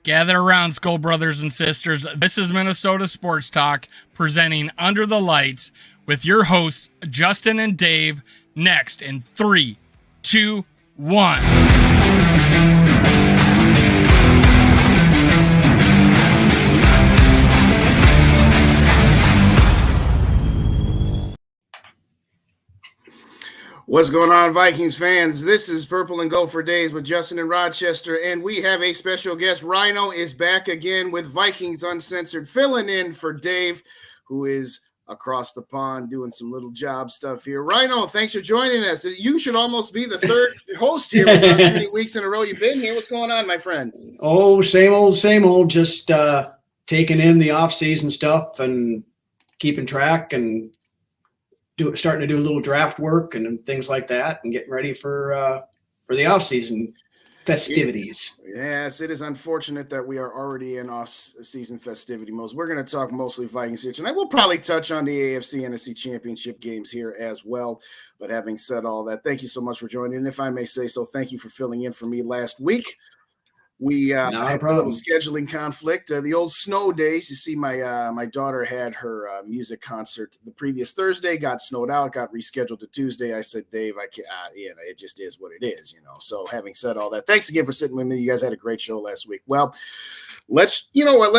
Gather around, Skull Brothers and Sisters. This is Minnesota Sports Talk, presenting Under the Lights with your hosts, Justin and Dave, next in 3, 2, 1. What's going on, Vikings fans? This is Purple and Gold for Days with Justin and Rochester, and we have a special guest. Ryno is back again with Vikings Uncensored, filling in for Dave, who is across the pond doing some little job stuff here. Ryno, thanks for joining us. You should almost be the third host here with how many weeks in a row you've been here. What's going on, my friend? Oh, same old. Just taking in the off-season stuff and keeping track and starting to do a little draft work and things like that, and getting ready for the off-season festivities. Yes, it is unfortunate that we are already in off-season festivity mode. We're going to talk mostly Vikings here tonight. We'll probably touch on the AFC NFC Championship games here as well. But having said all that, thank you so much for joining. And if I may say so, thank you for filling in for me last week. We had a little scheduling conflict. The old snow days. You see, my daughter had her music concert the previous Thursday, got snowed out, got rescheduled to Tuesday. I said, Dave, I can't. It just is what it is, So having said all that, thanks again for sitting with me. You guys had a great show last week. Well, let's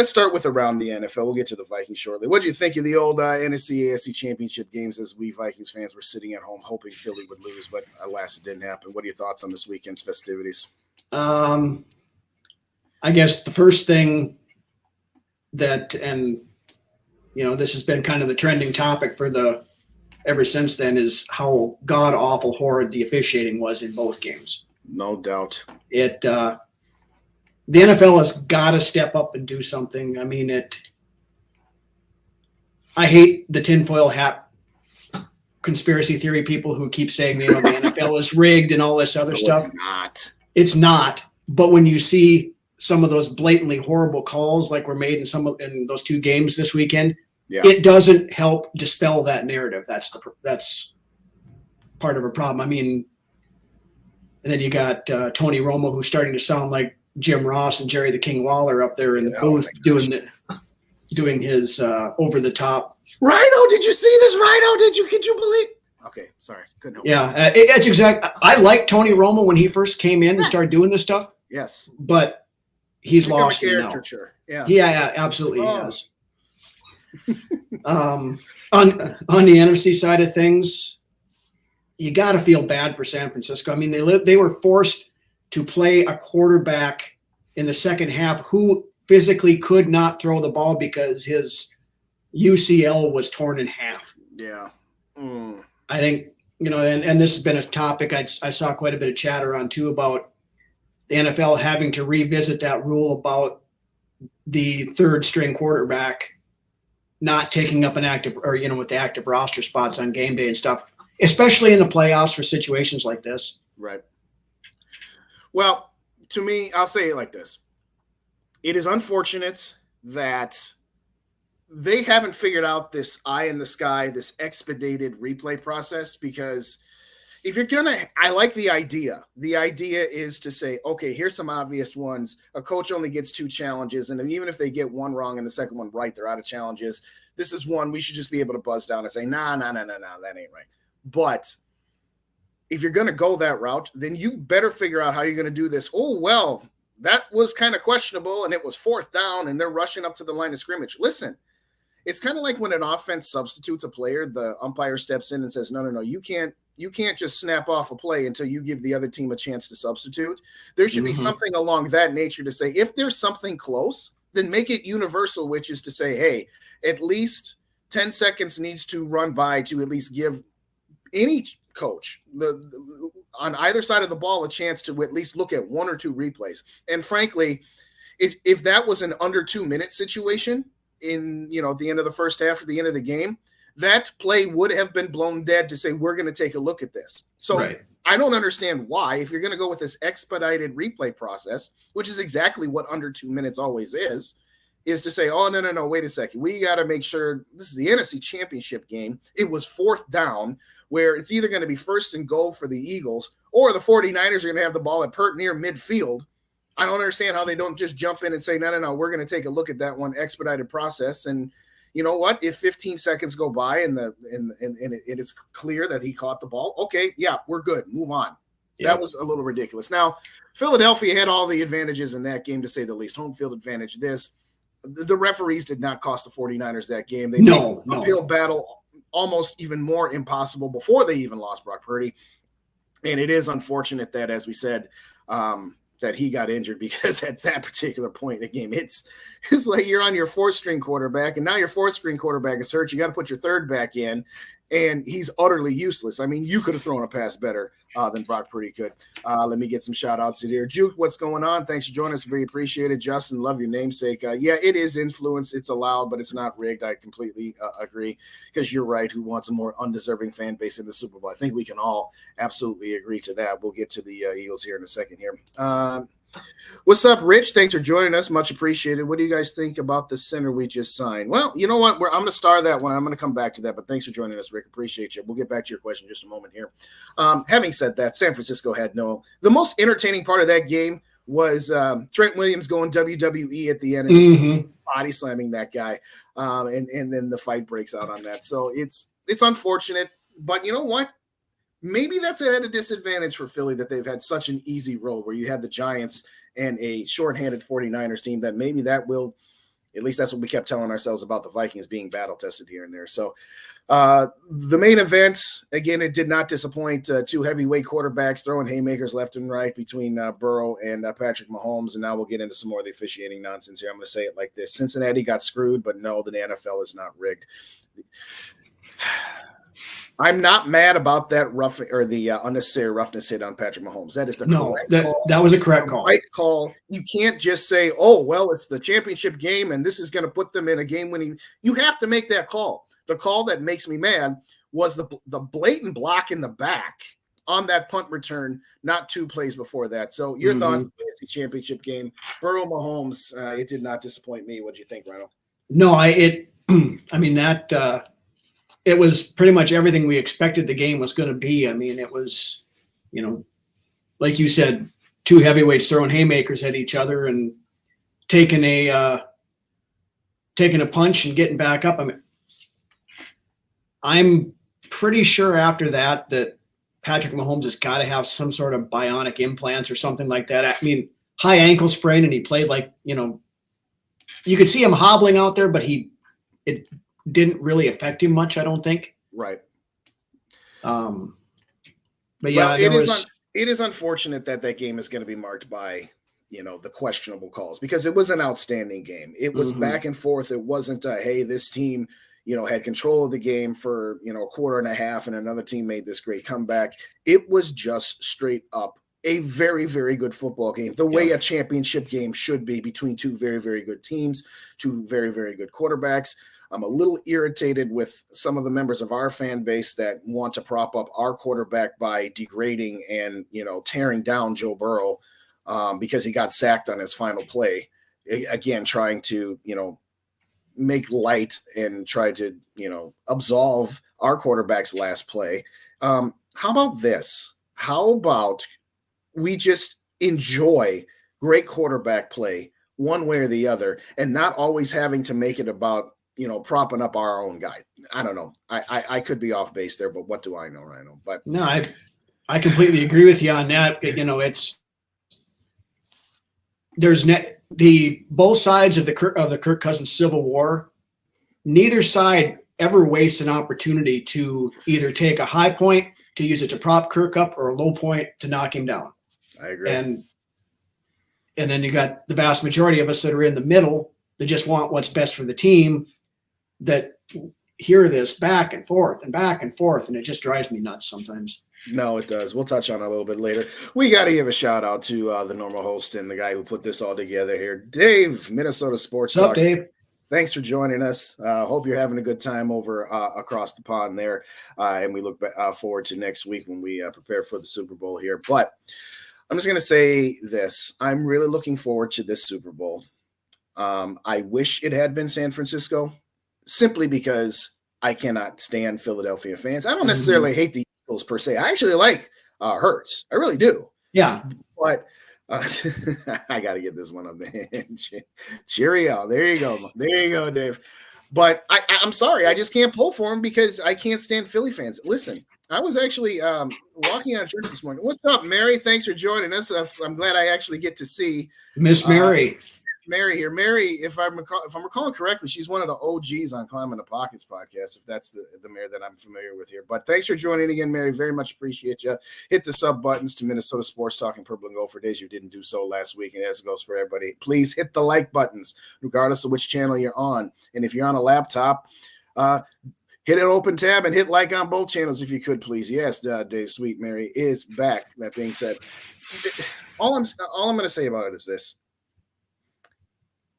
start with around the NFL. We'll get to the Vikings shortly. What do you think of the old NFC AFC Championship games as we Vikings fans were sitting at home hoping Philly would lose, but alas, it didn't happen. What are your thoughts on this weekend's festivities? I guess the first thing that, and this has been kind of the trending topic ever since then, is how god awful horrid the officiating was in both games. No doubt. The NFL has got to step up and do something. I mean, I hate the tinfoil hat conspiracy theory people who keep saying, the NFL is rigged and all this other stuff. It's not. But when you see some of those blatantly horrible calls like were made in those two games this weekend, It doesn't help dispel that narrative. That's part of a problem. I mean, and then you got Tony Romo, who's starting to sound like Jim Ross and Jerry the King Lawler up there in the booth doing his over the top. Ryno, did you see this? Ryno, could you believe? Okay, sorry, couldn't help. Yeah, it's exact. I liked Tony Romo when he first came in and started doing this stuff. Yes, but he's lost a now. Caricature. Yeah, absolutely he has. On the NFC side of things, you got to feel bad for San Francisco. I mean, they were forced to play a quarterback in the second half who physically could not throw the ball because his UCL was torn in half. Yeah. I think, and this has been a topic I saw quite a bit of chatter on too, about the NFL having to revisit that rule about the third string quarterback not taking up an active, or, with the active roster spots on game day and stuff, especially in the playoffs for situations like this. Right. Well, to me, I'll say it like this. It is unfortunate that they haven't figured out this eye in the sky, this expedited replay process, because if you're I like the idea. The idea is to say, okay, here's some obvious ones. A coach only gets 2 challenges, and even if they get one wrong and the second one right, they're out of challenges. This is one we should just be able to buzz down and say, nah, that ain't right. But if you're going to go that route, then you better figure out how you're going to do this. Oh, well, that was kind of questionable, and it was 4th down, and they're rushing up to the line of scrimmage. Listen, it's kind of like when an offense substitutes a player, the umpire steps in and says, no, you can't just snap off a play until you give the other team a chance to substitute. There should be something along that nature to say, if there's something close, then make it universal, which is to say, hey, at least 10 seconds needs to run by to at least give any coach on either side of the ball a chance to at least look at 1 or 2 replays. And frankly, if that was an under 2-minute situation in, at the end of the first half or the end of the game, that play would have been blown dead to say, we're going to take a look at this. So right. I don't understand why, if you're going to go with this expedited replay process, which is exactly what under 2 minutes always is to say, oh, no, wait a second. We got to make sure this is the NFC Championship game. It was 4th down, where it's either going to be 1st and goal for the Eagles, or the 49ers are going to have the ball at near midfield. I don't understand how they don't just jump in and say, no, we're going to take a look at that one, expedited process. And you know what? If 15 seconds go by and it is clear that he caught the ball, okay, yeah, we're good. Move on. Yeah. That was a little ridiculous. Now, Philadelphia had all the advantages in that game, to say the least. Home field advantage. The referees did not cost the 49ers that game. They made the uphill battle almost even more impossible before they even lost Brock Purdy. And it is unfortunate that, as we said, that he got injured, because at that particular point in the game, it's like you're on your fourth string quarterback, and now your fourth string quarterback is hurt. You got to put your third back in, and he's utterly useless. I mean, you could have thrown a pass better than Brock Purdy could. Let me get some shout outs here. Juke, what's going on? Thanks for joining us. We appreciate it. Justin, love your namesake. Yeah, it is influence. It's allowed, but it's not rigged. I completely agree, because you're right. Who wants a more undeserving fan base in the Super Bowl? I think we can all absolutely agree to that. We'll get to the Eagles here in a second here. What's up, Rich? Thanks for joining us. Much appreciated. What do you guys think about the center we just signed? Well, you know what? I'm going to star that one. I'm going to come back to that, but thanks for joining us, Rick. Appreciate you. We'll get back to your question in just a moment here. Having said that, San Francisco had the most entertaining part of that game was Trent Williams going WWE at the end and just body slamming that guy. And then the fight breaks out on that. So it's unfortunate, but you know what? Maybe that's at a disadvantage for Philly that they've had such an easy road where you had the Giants and a shorthanded 49ers team, that maybe that will, at least that's what we kept telling ourselves about the Vikings being battle tested here and there. So the main event, again, it did not disappoint. Two heavyweight quarterbacks throwing haymakers left and right between Burrow and Patrick Mahomes. And now we'll get into some more of the officiating nonsense here. I'm going to say it like this. Cincinnati got screwed, but no, the NFL is not rigged. I'm not mad about that unnecessary roughness hit on Patrick Mahomes. That is the correct call. That was a correct call. Right call. You can't just say, "Oh, well, it's the championship game, and this is going to put them in a game-winning." You have to make that call. The call that makes me mad was the blatant block in the back on that punt return, not 2 plays before that. So, your thoughts on the championship game? Burrow, Mahomes, it did not disappoint me. What do you think, Ryno? No, it was pretty much everything we expected the game was going to be. I mean, it was, like you said, two heavyweights throwing haymakers at each other and taking a punch and getting back up. I mean, I'm pretty sure after that Patrick Mahomes has got to have some sort of bionic implants or something like that. I mean, high ankle sprain, and he played like, you could see him hobbling out there, but it didn't really affect him much, I don't think. Right. But yeah, it is unfortunate that game is going to be marked by, the questionable calls, because it was an outstanding game. It was back and forth. It wasn't hey, this team, had control of the game for, a quarter and a half and another team made this great comeback. It was just straight up a very, very good football game, the way a championship game should be, between two very, very good teams, two very, very good quarterbacks. I'm a little irritated with some of the members of our fan base that want to prop up our quarterback by degrading and, tearing down Joe Burrow because he got sacked on his final play. Again, trying to, make light and try to, absolve our quarterback's last play. How about this? How about we just enjoy great quarterback play one way or the other, and not always having to make it about, propping up our own guy. I don't know. I could be off base there, but what do I know, Ryno? But no, I completely agree with you on that. There's both sides of the Kirk Cousins Civil War. Neither side ever wastes an opportunity to either take a high point to use it to prop Kirk up, or a low point to knock him down. I agree. And then you got the vast majority of us that are in the middle that just want what's best for the team, that hear this back and forth, and it just drives me nuts sometimes. No, it does. We'll touch on it a little bit later. We got to give a shout out to the normal host and the guy who put this all together here, Dave, Minnesota Sports Talk. What's up, Dave? Thanks for joining us. Hope you're having a good time over across the pond there, and we look forward to next week when we prepare for the Super Bowl here. But I'm just going to say this. I'm really looking forward to this Super Bowl. I wish it had been San Francisco, simply because I cannot stand Philadelphia fans. I don't necessarily hate the Eagles per se. I actually like Hurts. I really do. Yeah. But I got to get this one up there. Cheerio. There you go. There you go, Dave. But I'm sorry. I just can't pull for him because I can't stand Philly fans. Listen, I was actually walking out of church this morning. What's up, Mary? Thanks for joining us. I'm glad I actually get to see Miss Mary. Mary here. Mary, if I'm recalling correctly, she's one of the OGs on Climbing the Pockets podcast, if that's the Mary that I'm familiar with here. But thanks for joining again, Mary. Very much appreciate you. Hit the sub buttons to Minnesota Sports Talk and Purple and Gold for days you didn't do so last week. And as it goes for everybody, please hit the like buttons, regardless of which channel you're on. And if you're on a laptop, hit an open tab and hit like on both channels if you could, please. Yes, Dave Sweet Mary is back. That being said, all I'm going to say about it is this.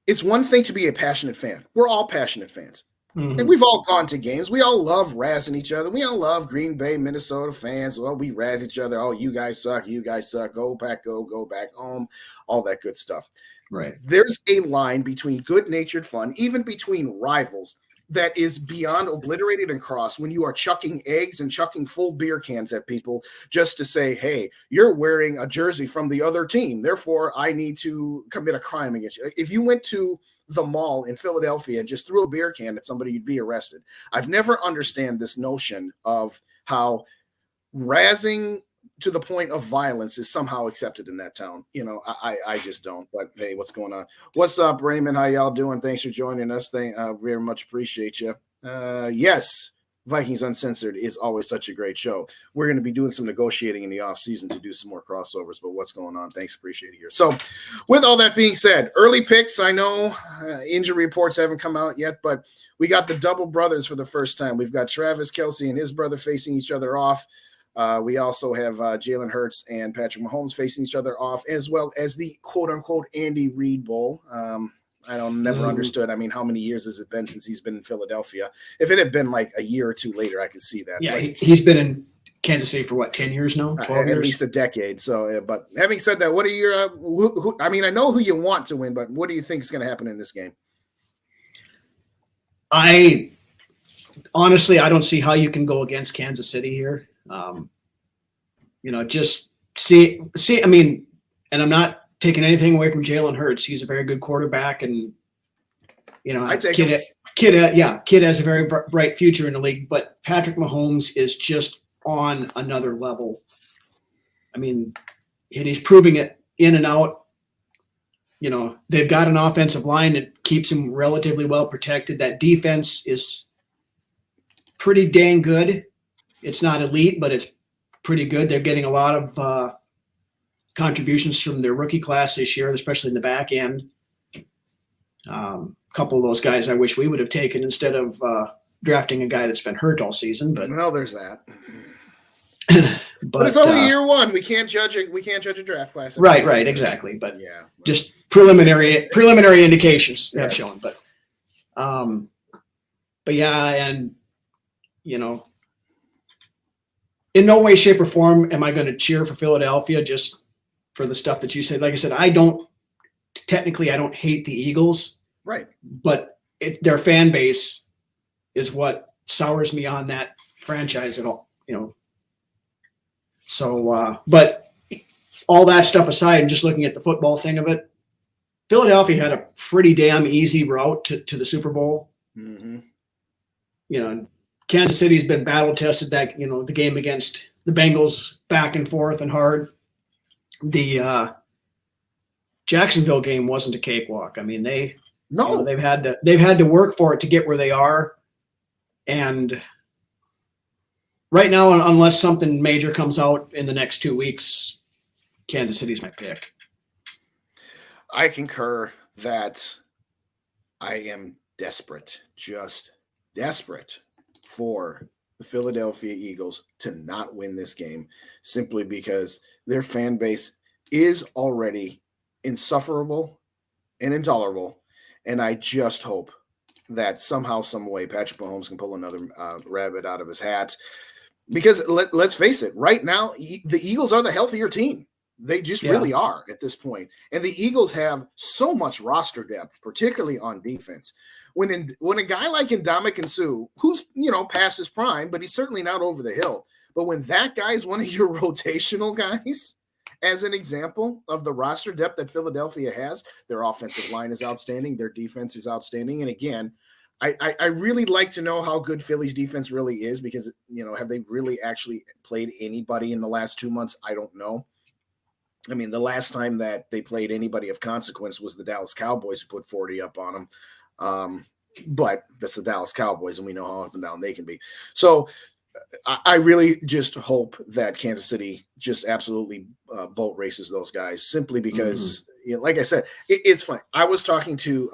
It's one thing to be a passionate fan. We're all passionate fans. Mm-hmm. And we've all gone to games. We all love razzing each other. We all love Green Bay, Minnesota fans. Well, we razz each other. Oh, you guys suck. You guys suck. Go back, go back home. All that good stuff. Right. There's a line between good-natured fun, even between rivals, that is beyond obliterated and crossed when you are chucking eggs and chucking full beer cans at people just to say, hey, you're wearing a jersey from the other team. Therefore, I need to commit a crime against you. If you went to the mall in Philadelphia and just threw a beer can at somebody, you'd be arrested. I've never understand this notion of how razzing to the point of violence is somehow accepted in that town. You know, I just don't. But hey, what's going on? What's up, Raymond? How y'all doing? Thanks for joining us. Very much appreciate you. Yes, Vikings Uncensored is always such a great show. We're going to be doing some negotiating in the off season to do some more crossovers. But what's going on? Thanks, appreciate it here. So, with all that being said, early picks. I know injury reports haven't come out yet, but we got the double brothers for the first time. We've got Travis Kelce and his brother facing each other off. We also have Jalen Hurts and Patrick Mahomes facing each other off, as well as the quote-unquote Andy Reid Bowl. I never understood. I mean, how many years has it been since he's been in Philadelphia? If it had been like a year or two later, I could see that. Yeah, he's been in Kansas City for what, 10 years now? 12 years? At least a decade. So, but having said that, what are your I mean, I know who you want to win, but what do you think is going to happen in this game? Honestly, I don't see how you can go against Kansas City here. Just see, I mean, and I'm not taking anything away from Jalen Hurts. He's a very good quarterback, and, kid has a very bright future in the league, but Patrick Mahomes is just on another level. I mean, and he's proving it in and out. You know, they've got an offensive line that keeps him relatively well protected. That defense is pretty dang good. It's not elite, but it's pretty good. They're getting a lot of contributions from their rookie class this year, especially in the back end. A couple of those guys I wish we would have taken instead of drafting a guy that's been hurt all season. But well, there's that. but it's only year one. We can't judge it. We can't judge a draft class. Right, exactly. But yeah, just preliminary indications have shown. But yeah, and in no way, shape, or form am I going to cheer for Philadelphia just for the stuff that you said. Like I said, I don't hate the Eagles, right? But their fan base is what sours me on that franchise at all. So, but all that stuff aside, and just looking at the football thing of it, Philadelphia had a pretty damn easy route to the Super Bowl. Mm-hmm. Kansas City's been battle tested. That the game against the Bengals, back and forth and hard. The Jacksonville game wasn't a cakewalk. I mean, they've had to work for it to get where they are, and right now, unless something major comes out in the next 2 weeks, Kansas City's my pick. I concur that I am desperate, just desperate for the Philadelphia Eagles to not win this game simply because their fan base is already insufferable and intolerable. And I just hope that somehow, some way, Patrick Mahomes can pull another rabbit out of his hat. Because let's face it, right now, the Eagles are the healthier team. They just really are at this point. And the Eagles have so much roster depth, particularly on defense. When a guy like Ndamukong Suh, who's, past his prime, but he's certainly not over the hill. But when that guy's one of your rotational guys as an example of the roster depth that Philadelphia has. Their offensive line is outstanding. Their defense is outstanding. And again, I really like to know how good Philly's defense really is because, have they really actually played anybody in the last 2 months? I don't know. I mean, the last time that they played anybody of consequence was the Dallas Cowboys, who put 40 up on them. But that's the Dallas Cowboys, and we know how up and down they can be. So I really just hope that Kansas City just absolutely boat races those guys simply because, like I said, it's fun. I was talking to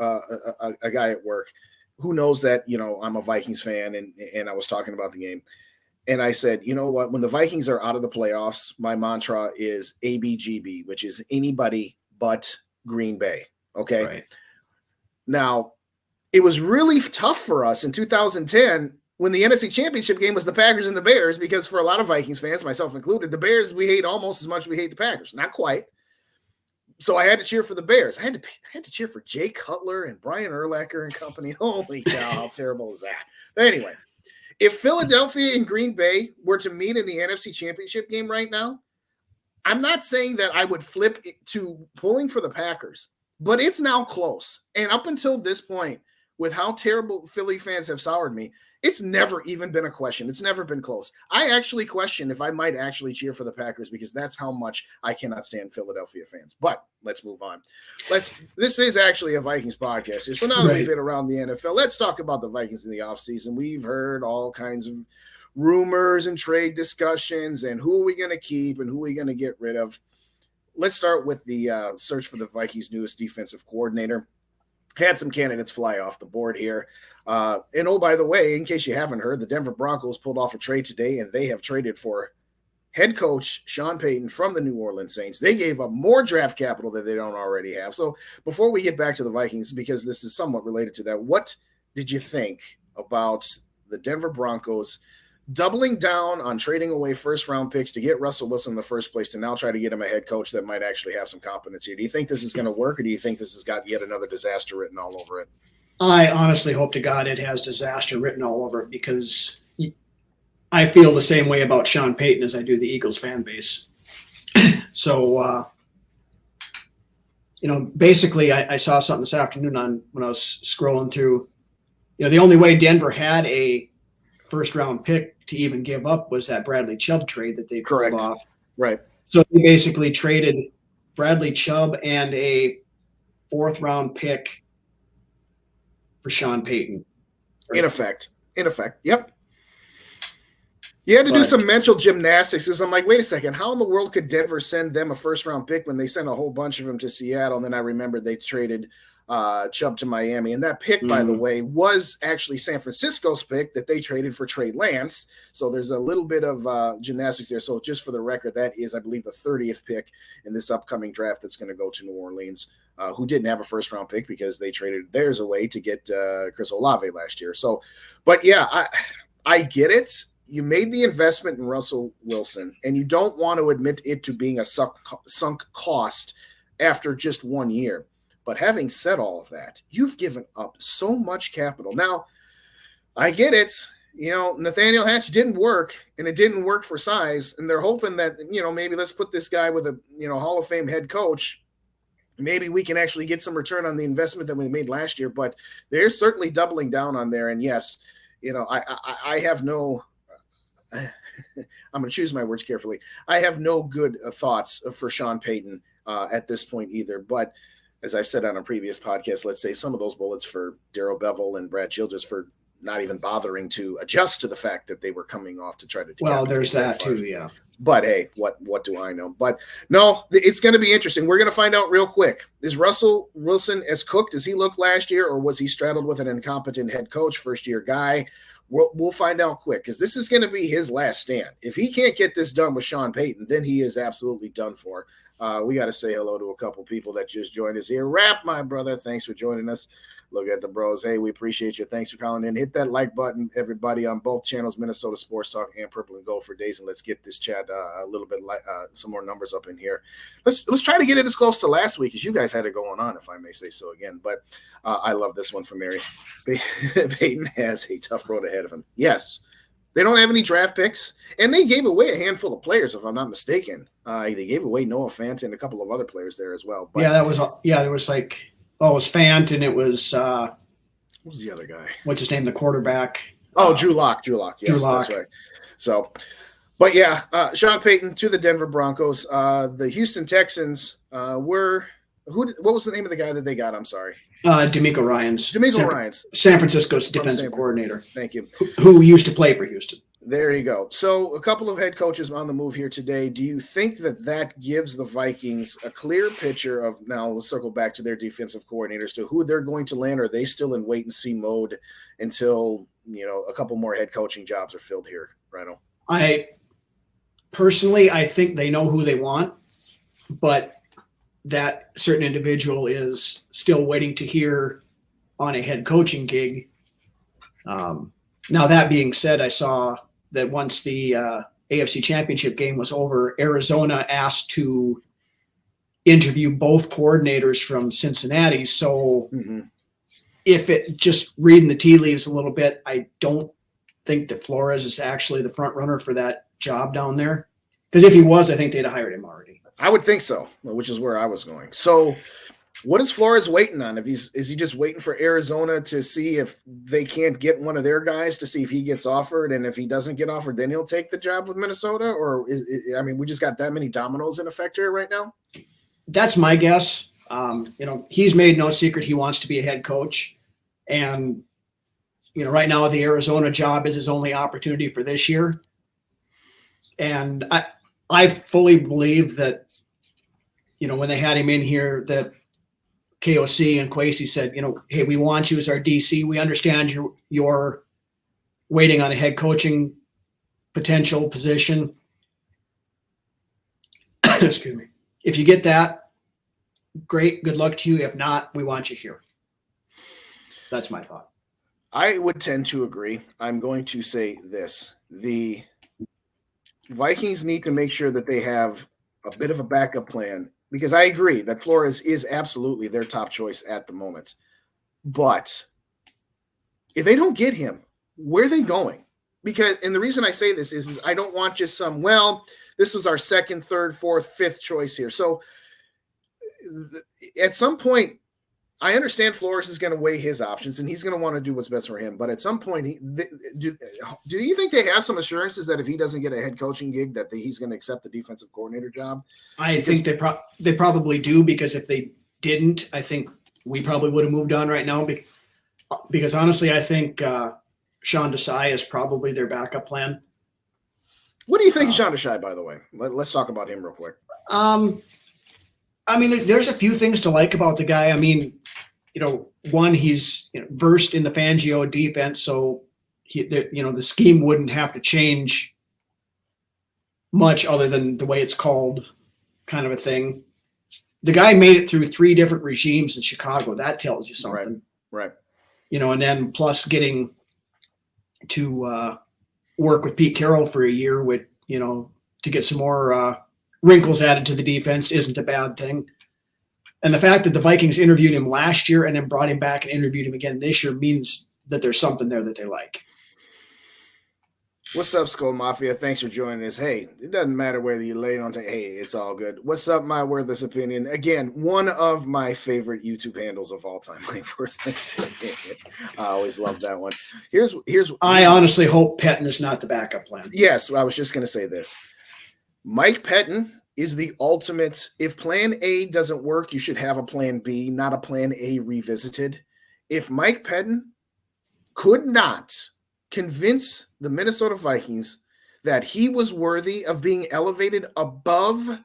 a guy at work who knows that, I'm a Vikings fan, and I was talking about the game. And I said, you know what? When the Vikings are out of the playoffs, my mantra is ABGB, which is anybody but Green Bay. Okay. Right. Now, it was really tough for us in 2010 when the NFC Championship game was the Packers and the Bears, because for a lot of Vikings fans, myself included, the Bears we hate almost as much as we hate the Packers. Not quite. So I had to cheer for the Bears. I had to cheer for Jay Cutler and Brian Urlacher and company. Holy cow, how terrible is that? But anyway, if Philadelphia and Green Bay were to meet in the NFC Championship game right now, I'm not saying that I would flip it to pulling for the Packers, but it's now close. And up until this point, with how terrible Philly fans have soured me, it's never even been a question. It's never been close. I actually question if I might actually cheer for the Packers because that's how much I cannot stand Philadelphia fans. But let's move on. This is actually a Vikings podcast here. So now that we've hit around the NFL, let's talk about the Vikings in the offseason. We've heard all kinds of rumors and trade discussions and who are we going to keep and who are we going to get rid of. Let's start with the search for the Vikings' newest defensive coordinator. Had some candidates fly off the board here. And oh, by the way, in case you haven't heard, the Denver Broncos pulled off a trade today, and they have traded for head coach Sean Payton from the New Orleans Saints. They gave up more draft capital that they don't already have. So before we get back to the Vikings, because this is somewhat related to that, what did you think about the Denver Broncos doubling down on trading away first-round picks to get Russell Wilson in the first place to now try to get him a head coach that might actually have some competence here? Do you think this is going to work, or do you think this has got yet another disaster written all over it? I honestly hope to God it has disaster written all over it, because I feel the same way about Sean Payton as I do the Eagles fan base. So, basically I saw something this afternoon when I was scrolling through, the only way Denver had a first-round pick to even give up was that Bradley Chubb trade that they pulled off. Right. So they basically traded Bradley Chubb and a fourth-round pick for Sean Payton. In effect. Yep. You had to do some mental gymnastics because I'm like, wait a second, how in the world could Denver send them a first-round pick when they sent a whole bunch of them to Seattle? And then I remembered they traded Chubb to Miami. And that pick, by the way, was actually San Francisco's pick that they traded for Trey Lance. So there's a little bit of gymnastics there. So just for the record, that is, I believe, the 30th pick in this upcoming draft that's going to go to New Orleans, who didn't have a first-round pick because they traded theirs away to get Chris Olave last year. So, but yeah, I get it. You made the investment in Russell Wilson, and you don't want to admit it to being a sunk cost after just 1 year. But having said all of that, you've given up so much capital. Now, I get it. Nathaniel Hatch didn't work, and it didn't work for size. And they're hoping that, maybe let's put this guy with a, Hall of Fame head coach. Maybe we can actually get some return on the investment that we made last year. But they're certainly doubling down on there. And yes, I have no – I'm going to choose my words carefully. I have no good thoughts for Sean Payton at this point either. But as I've said on a previous podcast, let's say some of those bullets for Darrell Bevell and Brad Childress for not even bothering to adjust to the fact that they were coming off to try to. Well, there's that too, yeah. But hey, what do I know? But no, it's going to be interesting. We're going to find out real quick. Is Russell Wilson as cooked as he looked last year, or was he straddled with an incompetent head coach, first-year guy? We'll find out quick, because this is going to be his last stand. If he can't get this done with Sean Payton, then he is absolutely done for. We got to say hello to a couple people that just joined us here. Rap, my brother, thanks for joining us. Look at the bros. Hey, we appreciate you. Thanks for calling in. Hit that like button, everybody, on both channels, Minnesota Sports Talk and Purple and Gold for days. And let's get this chat a little bit, some more numbers up in here. Let's try to get it as close to last week as you guys had it going on, if I may say so again. But I love this one from Mary. Peyton has a tough road ahead of him. Yes, They don't have any draft picks, and they gave away a handful of players, if I'm not mistaken. They gave away Noah Fant and a couple of other players there as well. But there was like, it was Fant, and it was what was the other guy? What's his name? The quarterback. Drew Lock. Yes, Drew Lock. That's right. So, but yeah, Sean Payton to the Denver Broncos. The Houston Texans what was the name of the guy that they got? I'm sorry. DeMeco Ryans. San Francisco's defensive coordinator. Thank you. Who used to play for Houston. There you go. So a couple of head coaches on the move here today. Do you think that gives the Vikings a clear picture of, now let's circle back to their defensive coordinators, to who they're going to land? Or are they still in wait and see mode until, a couple more head coaching jobs are filled here, Ryno? I think they know who they want, but that certain individual is still waiting to hear on a head coaching gig. Now, that being said, I saw that once the AFC Championship game was over, Arizona asked to interview both coordinators from Cincinnati. So if it just reading the tea leaves a little bit, I don't think that Flores is actually the front runner for that job down there. Because if he was, I think they'd have hired him already. I would think so, which is where I was going. So what is Flores waiting on? Is he just waiting for Arizona to see if they can't get one of their guys, to see if he gets offered? And if he doesn't get offered, then he'll take the job with Minnesota? Or we just got that many dominoes in effect here right now? That's my guess. He's made no secret he wants to be a head coach. And, right now the Arizona job is his only opportunity for this year. And I fully believe that, when they had him in here, that KOC and Kwesi said, hey, we want you as our DC. We understand you're waiting on a head coaching potential position. Excuse me. If you get that, great. Good luck to you. If not, we want you here. That's my thought. I would tend to agree. I'm going to say this. The Vikings need to make sure that they have a bit of a backup plan, because I agree that Flores is absolutely their top choice at the moment. But if they don't get him, where are they going? And the reason I say this is I don't want just this was our second, third, fourth, fifth choice here. So at some point, I understand Flores is going to weigh his options, and he's going to want to do what's best for him. But at some point, do you think they have some assurances that if he doesn't get a head coaching gig, that he's going to accept the defensive coordinator job? I think they probably do, because if they didn't, I think we probably would have moved on right now. Because honestly, I think Sean Desai is probably their backup plan. What do you think of Sean Desai, by the way? Let's talk about him real quick. There's a few things to like about the guy. One, he's versed in the Fangio defense, so the scheme wouldn't have to change much other than the way it's called, kind of a thing. The guy made it through 3 different regimes in Chicago. That tells you something, right? And then plus getting to work with Pete Carroll for a year with to get some more wrinkles added to the defense isn't a bad thing. And the fact that the Vikings interviewed him last year and then brought him back and interviewed him again this year means that there's something there that they like. What's up, Skull Mafia? Thanks for joining us. Hey, it doesn't matter whether you lay it on hey, it's all good. What's up, My Worthless Opinion? Again, one of my favorite YouTube handles of all time. My Worthless Opinion. I always love that one. Here's. I honestly hope Pettin is not the backup plan. Yes, I was just going to say this. Mike Pettin is the ultimate. If plan A doesn't work, you should have a plan B, not a plan A revisited. If Mike Pettin could not convince the Minnesota Vikings that he was worthy of being elevated above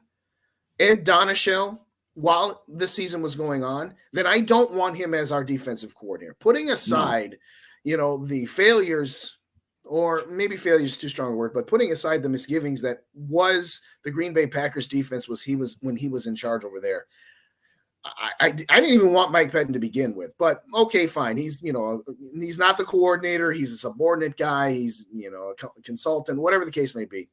Ed Donachelle while the season was going on, then I don't want him as our defensive coordinator. Putting aside, the failures, or maybe failure is too strong a word, but putting aside the misgivings that was the Green Bay Packers defense when he was in charge over there. I didn't even want Mike Pettin to begin with, but okay, fine. He's not the coordinator. He's a subordinate guy. He's a consultant, whatever the case may be.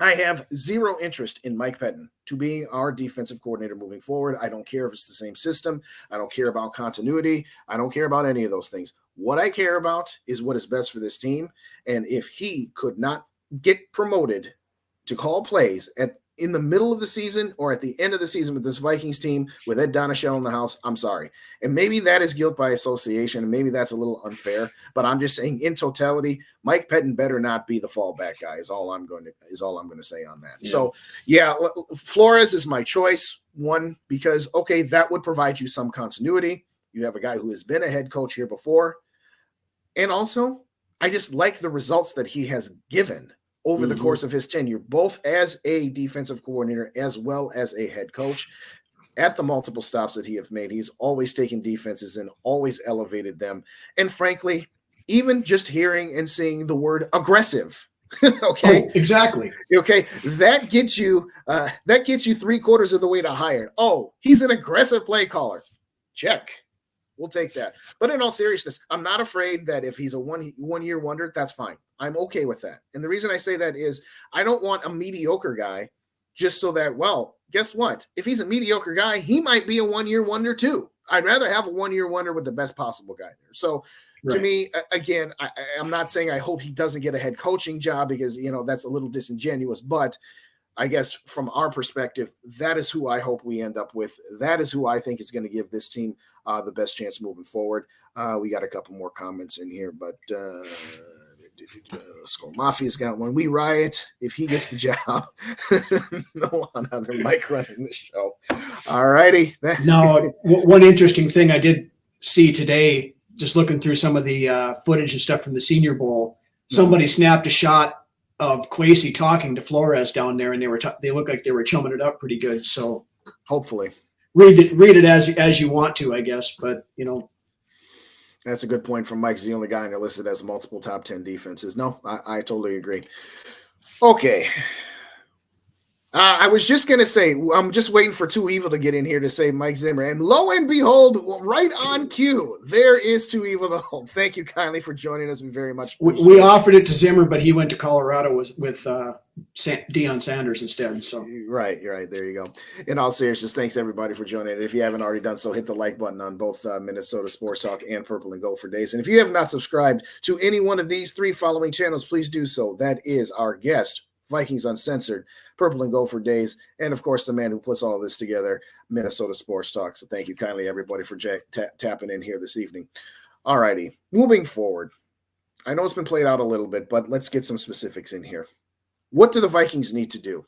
I have zero interest in Mike Pettin to be our defensive coordinator moving forward. I don't care if it's the same system. I don't care about continuity. I don't care about any of those things. What I care about is what is best for this team. And if he could not get promoted to call plays in the middle of the season or at the end of the season with this Vikings team with Ed Donachelle in the house, I'm sorry. And maybe that is guilt by association, and maybe that's a little unfair. But I'm just saying, in totality, Mike Pettin better not be the fallback guy. Is all I'm going to say on that. Yeah. So yeah, Flores is my choice. One, because okay, that would provide you some continuity. You have a guy who has been a head coach here before, and also I just like the results that he has given over the course of his tenure, both as a defensive coordinator as well as a head coach. At the multiple stops that he has made, he's always taken defenses and always elevated them. And frankly, even just hearing and seeing the word aggressive, okay, exactly, okay, that gets you 3/4 of the way to hired. Oh, he's an aggressive play caller. Check. We'll take that. But in all seriousness, I'm not afraid that if he's a one-year wonder, that's fine. I'm okay with that. And the reason I say that is I don't want a mediocre guy just so that, well, guess what? If he's a mediocre guy, he might be a one-year wonder too. I'd rather have a one-year wonder with the best possible guy there. So to me, again, I'm not saying I hope he doesn't get a head coaching job because, that's a little disingenuous, but I guess from our perspective, that is who I hope we end up with. That is who I think is going to give this team the best chance moving forward. We got a couple more comments in here, but Skull Mafia's got one. We riot if he gets the job. No another Mike running the show. All righty. Now, one interesting thing I did see today, just looking through some of the footage and stuff from the Senior Bowl, somebody snapped a shot of Kwesi talking to Flores down there, and they look like they were chumming it up pretty good. So hopefully read it as you want to, I guess. But that's a good point from Mike's the only guy in there listed as multiple top 10 defenses. No, I totally agree. Okay. I was just going to say, I'm just waiting for Too Evil to get in here to say Mike Zimmer. And lo and behold, right on cue, there is Too Evil to hold. Thank you kindly for joining us. We very much appreciate we offered it to with but he went to Colorado with Deion Sanders instead. So Right. There you go. In all seriousness, thanks everybody for joining. If you haven't already done so, hit the like button on both Minnesota Sports Talk and Purple and Gold for Days. And if you have not subscribed to any one of these three following channels, please do so. That is our guest, Vikings Uncensored, Purple and Gold for Days, and of course the man who puts all this together, Minnesota Sports Talk. So thank you kindly everybody for tapping in here this evening. All righty, moving forward. I know it's been played out a little bit, but let's get some specifics in here. What do the Vikings need to do?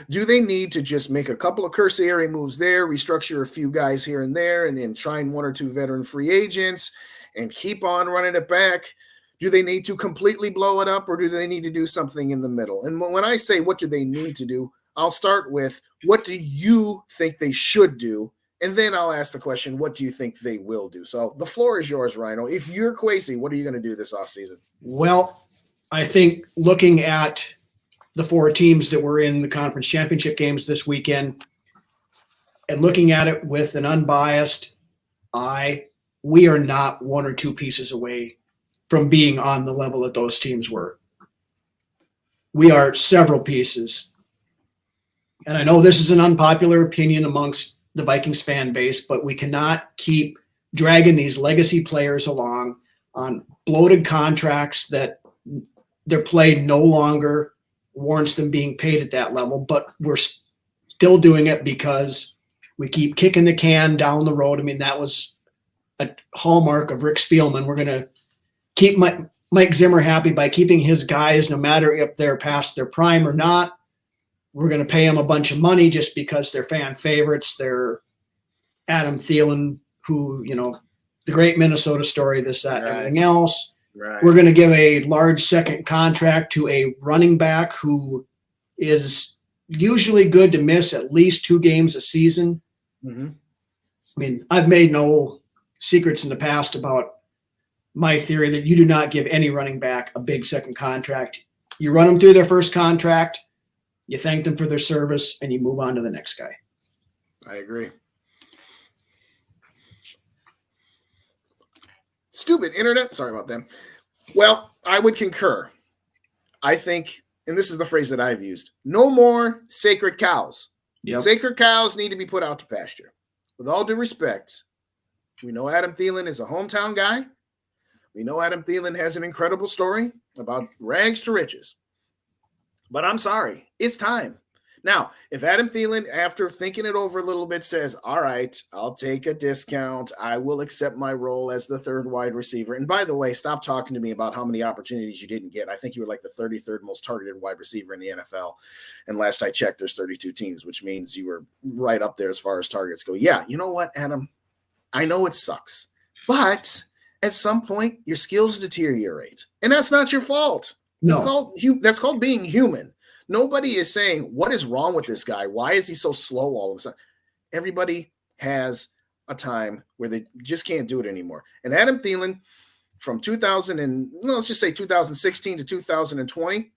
Do they need to just make a couple of cursory moves there, restructure a few guys here and there, and then try one or two veteran free agents and keep on running it back? Do they need to completely blow it up, or do they need to do something in the middle? And when I say what do they need to do, I'll start with what do you think they should do? And then I'll ask the question, what do you think they will do? So the floor is yours, Ryno. If you're Kwesi, what are you going to do this offseason? Well, I think looking at the four teams that were in the conference championship games this weekend and looking at it with an unbiased eye, we are not one or two pieces away from being on the level that those teams were. We are several pieces. And I know this is an unpopular opinion amongst the Vikings fan base, but we cannot keep dragging these legacy players along on bloated contracts that their play no longer warrants them being paid at that level, but we're still doing it because we keep kicking the can down the road. I mean, that was a hallmark of Rick Spielman. We're going to keep Mike Zimmer happy by keeping his guys, no matter if they're past their prime or not. We're going to pay them a bunch of money just because they're fan favorites. They're Adam Thielen, who, the great Minnesota story, this, that, Right. everything else. Right. We're going to give a large second contract to a running back who is usually good to miss at least 2 games a season. Mm-hmm. I mean, I've made no secrets in the past about my theory that you do not give any running back a big second contract. You run them through their first contract, you thank them for their service, and you move on to the next guy. I agree. Stupid internet. Sorry about that. Well, I would concur. I think, and this is the phrase that I've used, no more sacred cows. Yep. Sacred cows need to be put out to pasture. With all due respect, we know Adam Thielen is a hometown guy, We know Adam Thielen has an incredible story about rags to riches. But I'm sorry, it's time. Now, if Adam Thielen, after thinking it over a little bit, says, all right, I'll take a discount. I will accept my role as the third wide receiver. And by the way, stop talking to me about how many opportunities you didn't get. I think you were like the 33rd most targeted wide receiver in the NFL. And last I checked, there's 32 teams, which means you were right up there as far as targets go. Yeah, you know what, Adam? I know it sucks. But at some point, your skills deteriorate. And that's not your fault. No. That's called being human. Nobody is saying, what is wrong with this guy? Why is he so slow all of a sudden? Everybody has a time where they just can't do it anymore. And Adam Thielen, from 2016 to 2020,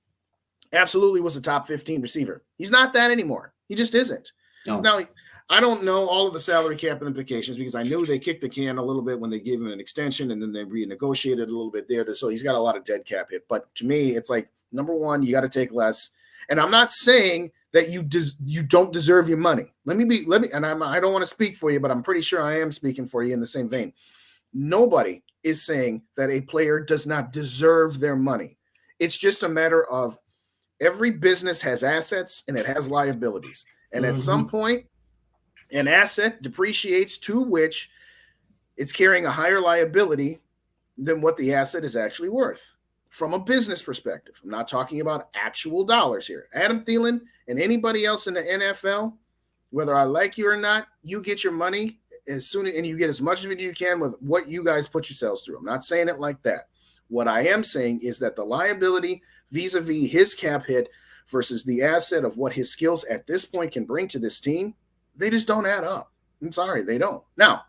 absolutely was a top 15 receiver. He's not that anymore. He just isn't. No. Now, I don't know all of the salary cap implications because I knew they kicked the can a little bit when they gave him an extension and then they renegotiated a little bit there. So he's got a lot of dead cap hit. But to me, it's like, number one, you got to take less. And I'm not saying that you don't deserve your money. I don't want to speak for you, but I'm pretty sure I am speaking for you in the same vein. Nobody is saying that a player does not deserve their money. It's just a matter of every business has assets and it has liabilities. And at some point, an asset depreciates to which it's carrying a higher liability than what the asset is actually worth. From a business perspective, I'm not talking about actual dollars here. Adam Thielen and anybody else in the NFL, whether I like you or not, you get your money as soon and you get as much of it as you can with what you guys put yourselves through. I'm not saying it like that. What I am saying is that the liability vis-a-vis his cap hit versus the asset of what his skills at this point can bring to this team, they just don't add up. I'm sorry, they don't. Now,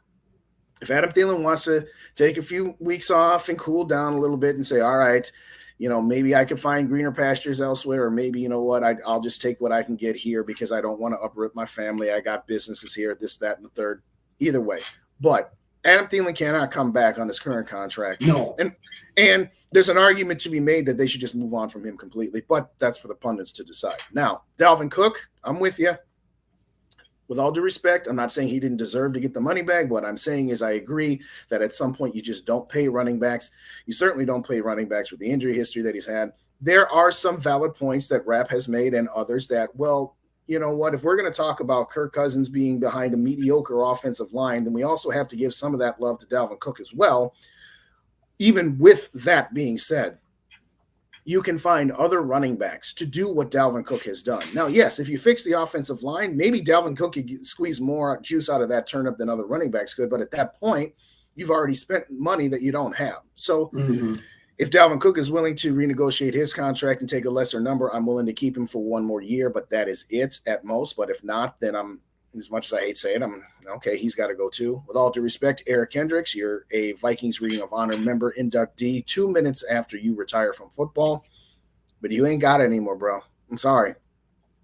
if Adam Thielen wants to take a few weeks off and cool down a little bit and say, all right, maybe I could find greener pastures elsewhere, or maybe, you know what, I'll just take what I can get here because I don't want to uproot my family. I got businesses here, this, that, and the third. Either way. But Adam Thielen cannot come back on his current contract. No. And there's an argument to be made that they should just move on from him completely, but that's for the pundits to decide. Now, Dalvin Cook, I'm with you. With all due respect, I'm not saying he didn't deserve to get the money back. What I'm saying is I agree that at some point you just don't pay running backs. You certainly don't pay running backs with the injury history that he's had. There are some valid points that Rapp has made and others that, well, you know what, if we're going to talk about Kirk Cousins being behind a mediocre offensive line, then we also have to give some of that love to Dalvin Cook as well. Even with that being said, you can find other running backs to do what Dalvin Cook has done. Now, yes, if you fix the offensive line, maybe Dalvin Cook could squeeze more juice out of that turnip than other running backs could. But at that point, you've already spent money that you don't have. So if Dalvin Cook is willing to renegotiate his contract and take a lesser number, I'm willing to keep him for one more year, but that is it at most. But if not, then I'm, as much as I hate saying it, I'm okay, he's got to go too. With all due respect, Eric Hendricks, you're a Vikings Ring of Honor member inductee 2 minutes after you retire from football, but you ain't got it anymore, bro. I'm sorry.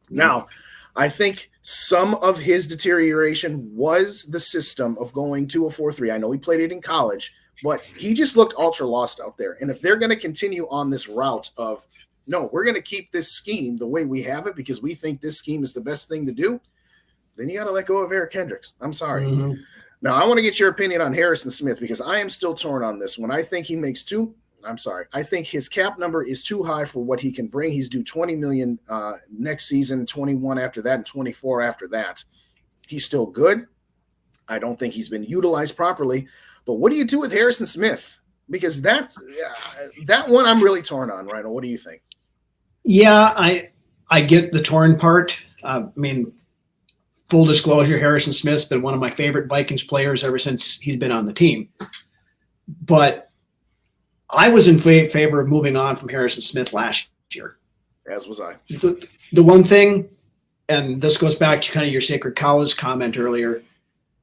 Now, I think some of his deterioration was the system of going to a 4-3. I know he played it in college, but he just looked ultra lost out there. And if they're going to continue on this route of, no, we're going to keep this scheme the way we have it because we think this scheme is the best thing to do, then you got to let go of Eric Hendricks. I'm sorry. Now, I want to get your opinion on Harrison Smith because I am still torn on this one. I think he makes I think his cap number is too high for what he can bring. He's due $20 million next season, 21 after that, and 24 after that. He's still good. I don't think he's been utilized properly. But what do you do with Harrison Smith? Because that one I'm really torn on, Ryno. What do you think? Yeah, I get the torn part. Full disclosure, Harrison Smith's been one of my favorite Vikings players ever since he's been on the team. But I was in favor of moving on from Harrison Smith last year. As was I. The one thing, and this goes back to kind of your Sacred Cows comment earlier,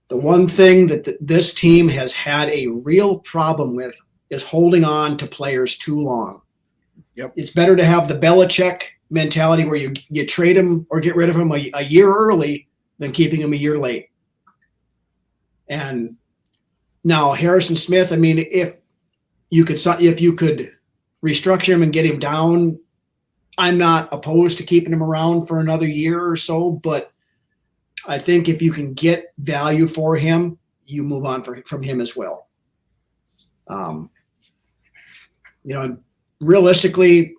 the one thing that this team has had a real problem with is holding on to players too long. Yep. It's better to have the Belichick mentality where you trade him or get rid of him a year early than keeping him a year late. And now Harrison Smith, if you could restructure him and get him down, I'm not opposed to keeping him around for another year or so, but I think if you can get value for him, you move on from him as well. Realistically,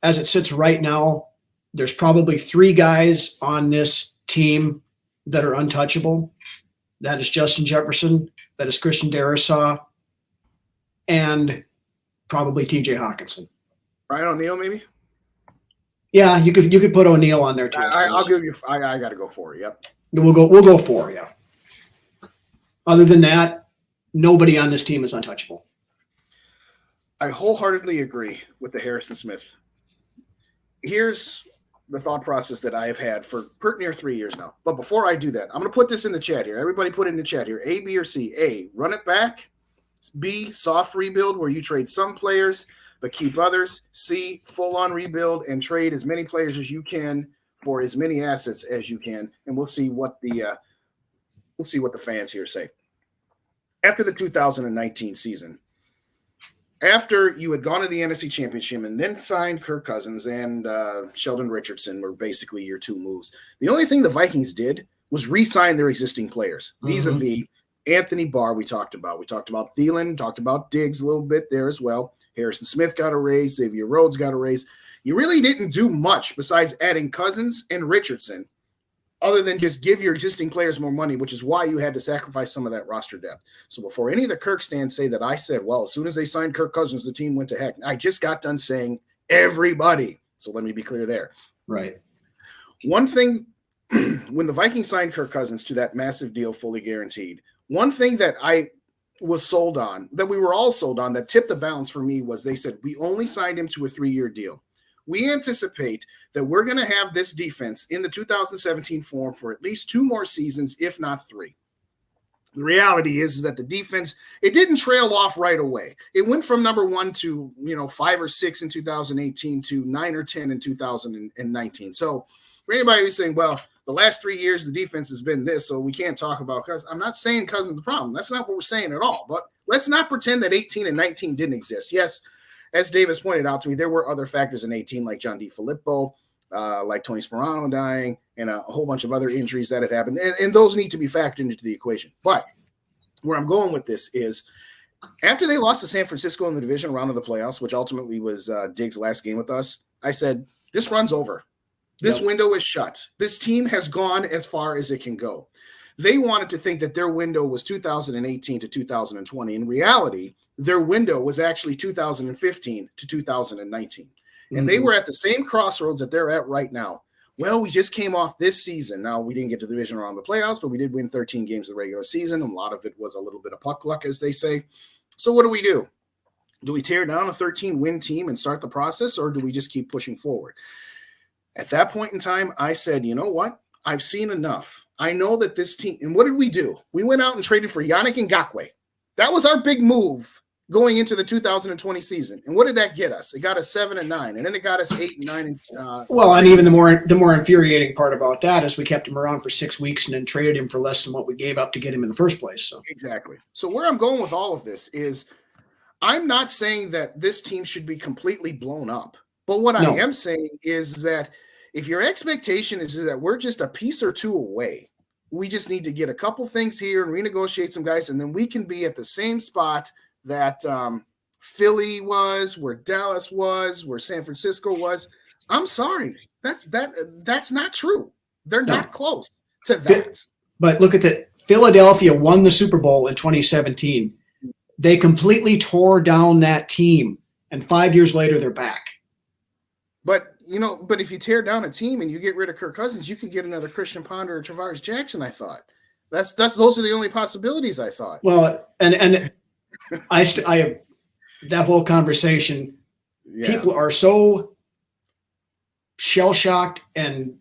as it sits right now, there's probably 3 guys on this team that are untouchable. That is Justin Jefferson, that is Christian Darrisaw, and probably TJ Hawkinson. Ryan O'Neal, maybe? Yeah, you could put O'Neal on there too. I'll give you. I got to go 4. Yep. We'll go 4. Yeah. Other than that, nobody on this team is untouchable. I wholeheartedly agree with the Harrison Smith. Here's the thought process that I have had for pretty near 3 years now. But before I do that, I'm going to put this in the chat here. Everybody put it in the chat here. A, B, or C. A, run it back. B, soft rebuild where you trade some players but keep others. C, full-on rebuild and trade as many players as you can for as many assets as you can. And we'll see what the fans here say. After the 2019 season, after you had gone to the NFC Championship and then signed Kirk Cousins and Sheldon Richardson were basically your 2 moves, the only thing the Vikings did was re-sign their existing players, vis-a-vis Anthony Barr we talked about. We talked about Thielen, talked about Diggs a little bit there as well. Harrison Smith got a raise. Xavier Rhodes got a raise. You really didn't do much besides adding Cousins and Richardson other than just give your existing players more money, which is why you had to sacrifice some of that roster depth. So before any of the Kirk stands say that I said, well, as soon as they signed Kirk Cousins, the team went to heck. I just got done saying everybody. So let me be clear there. Right. One thing, when the Vikings signed Kirk Cousins to that massive deal, fully guaranteed, one thing that I was sold on, that we were all sold on, that tipped the balance for me was they said, we only signed him to a 3-year deal. We anticipate that we're going to have this defense in the 2017 form for at least 2 more seasons, if not 3. The reality is that the defense, it didn't trail off right away. It went from number 1 to 5 or 6 in 2018 to 9 or 10 in 2019. So for anybody who's saying, well, the last 3 years the defense has been this, so we can't talk about Cousins. I'm not saying Cousins is the problem. That's not what we're saying at all. But let's not pretend that 18 and 19 didn't exist. Yes, as Davis pointed out to me, there were other factors in 18, like John DeFilippo, like Tony Sperano dying, and a whole bunch of other injuries that had happened. And those need to be factored into the equation. But where I'm going with this is after they lost to San Francisco in the division round of the playoffs, which ultimately was Diggs' last game with us, I said, this run's over. This window is shut. This team has gone as far as it can go. They wanted to think that their window was 2018 to 2020. In reality, their window was actually 2015 to 2019. And they were at the same crossroads that they're at right now. Well, we just came off this season. Now, we didn't get to the division round of the playoffs, but we did win 13 games of the regular season. A lot of it was a little bit of puck luck, as they say. So what do? Do we tear down a 13-win team and start the process, or do we just keep pushing forward? At that point in time, I said, you know what? I've seen enough. I know that this team – and what did we do? We went out and traded for Yannick Ngakoue. That was our big move going into the 2020 season. And what did that get us? It got us 7-9, and then it got us 8-9. And even the more infuriating part about that is we kept him around for 6 weeks and then traded him for less than what we gave up to get him in the first place. So exactly. So where I'm going with all of this is I'm not saying that this team should be completely blown up. But what I am saying is that if your expectation is that we're just a piece or 2 away, we just need to get a couple things here and renegotiate some guys, and then we can be at the same spot that Philly was, where Dallas was, where San Francisco was. I'm sorry. That's not true. They're not close to that. But look at that. Philadelphia won the Super Bowl in 2017. They completely tore down that team, and 5 years later, they're back. But if you tear down a team and you get rid of Kirk Cousins, you could get another Christian Ponder or Travaris Jackson, I thought. Those are the only possibilities, I thought. Well, and I have that whole conversation. Yeah. People are so shell-shocked and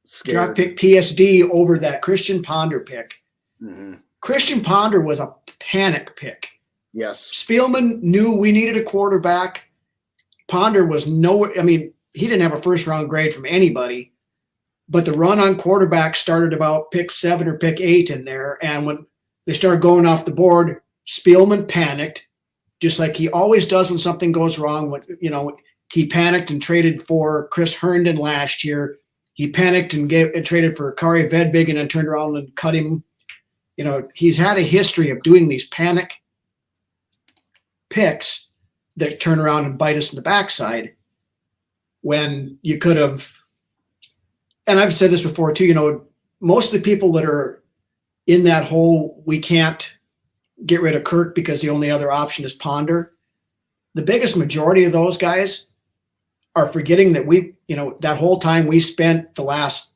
scared. Draft pick PSD over that Christian Ponder pick. Mm-hmm. Christian Ponder was a panic pick. Yes. Spielman knew we needed a quarterback. Ponder was he didn't have a first-round grade from anybody, but the run on quarterback started about pick 7 or pick 8 in there, and when they started going off the board, Spielman panicked, just like he always does when something goes wrong. When he panicked and traded for Chris Herndon last year. He panicked and traded for Kari Vedvig and then turned around and cut him. He's had a history of doing these panic picks that turn around and bite us in the backside when you could have. And I've said this before too, most of the people that are in that whole, we can't get rid of Kirk because the only other option is Ponder. The biggest majority of those guys are forgetting that that whole time we spent the last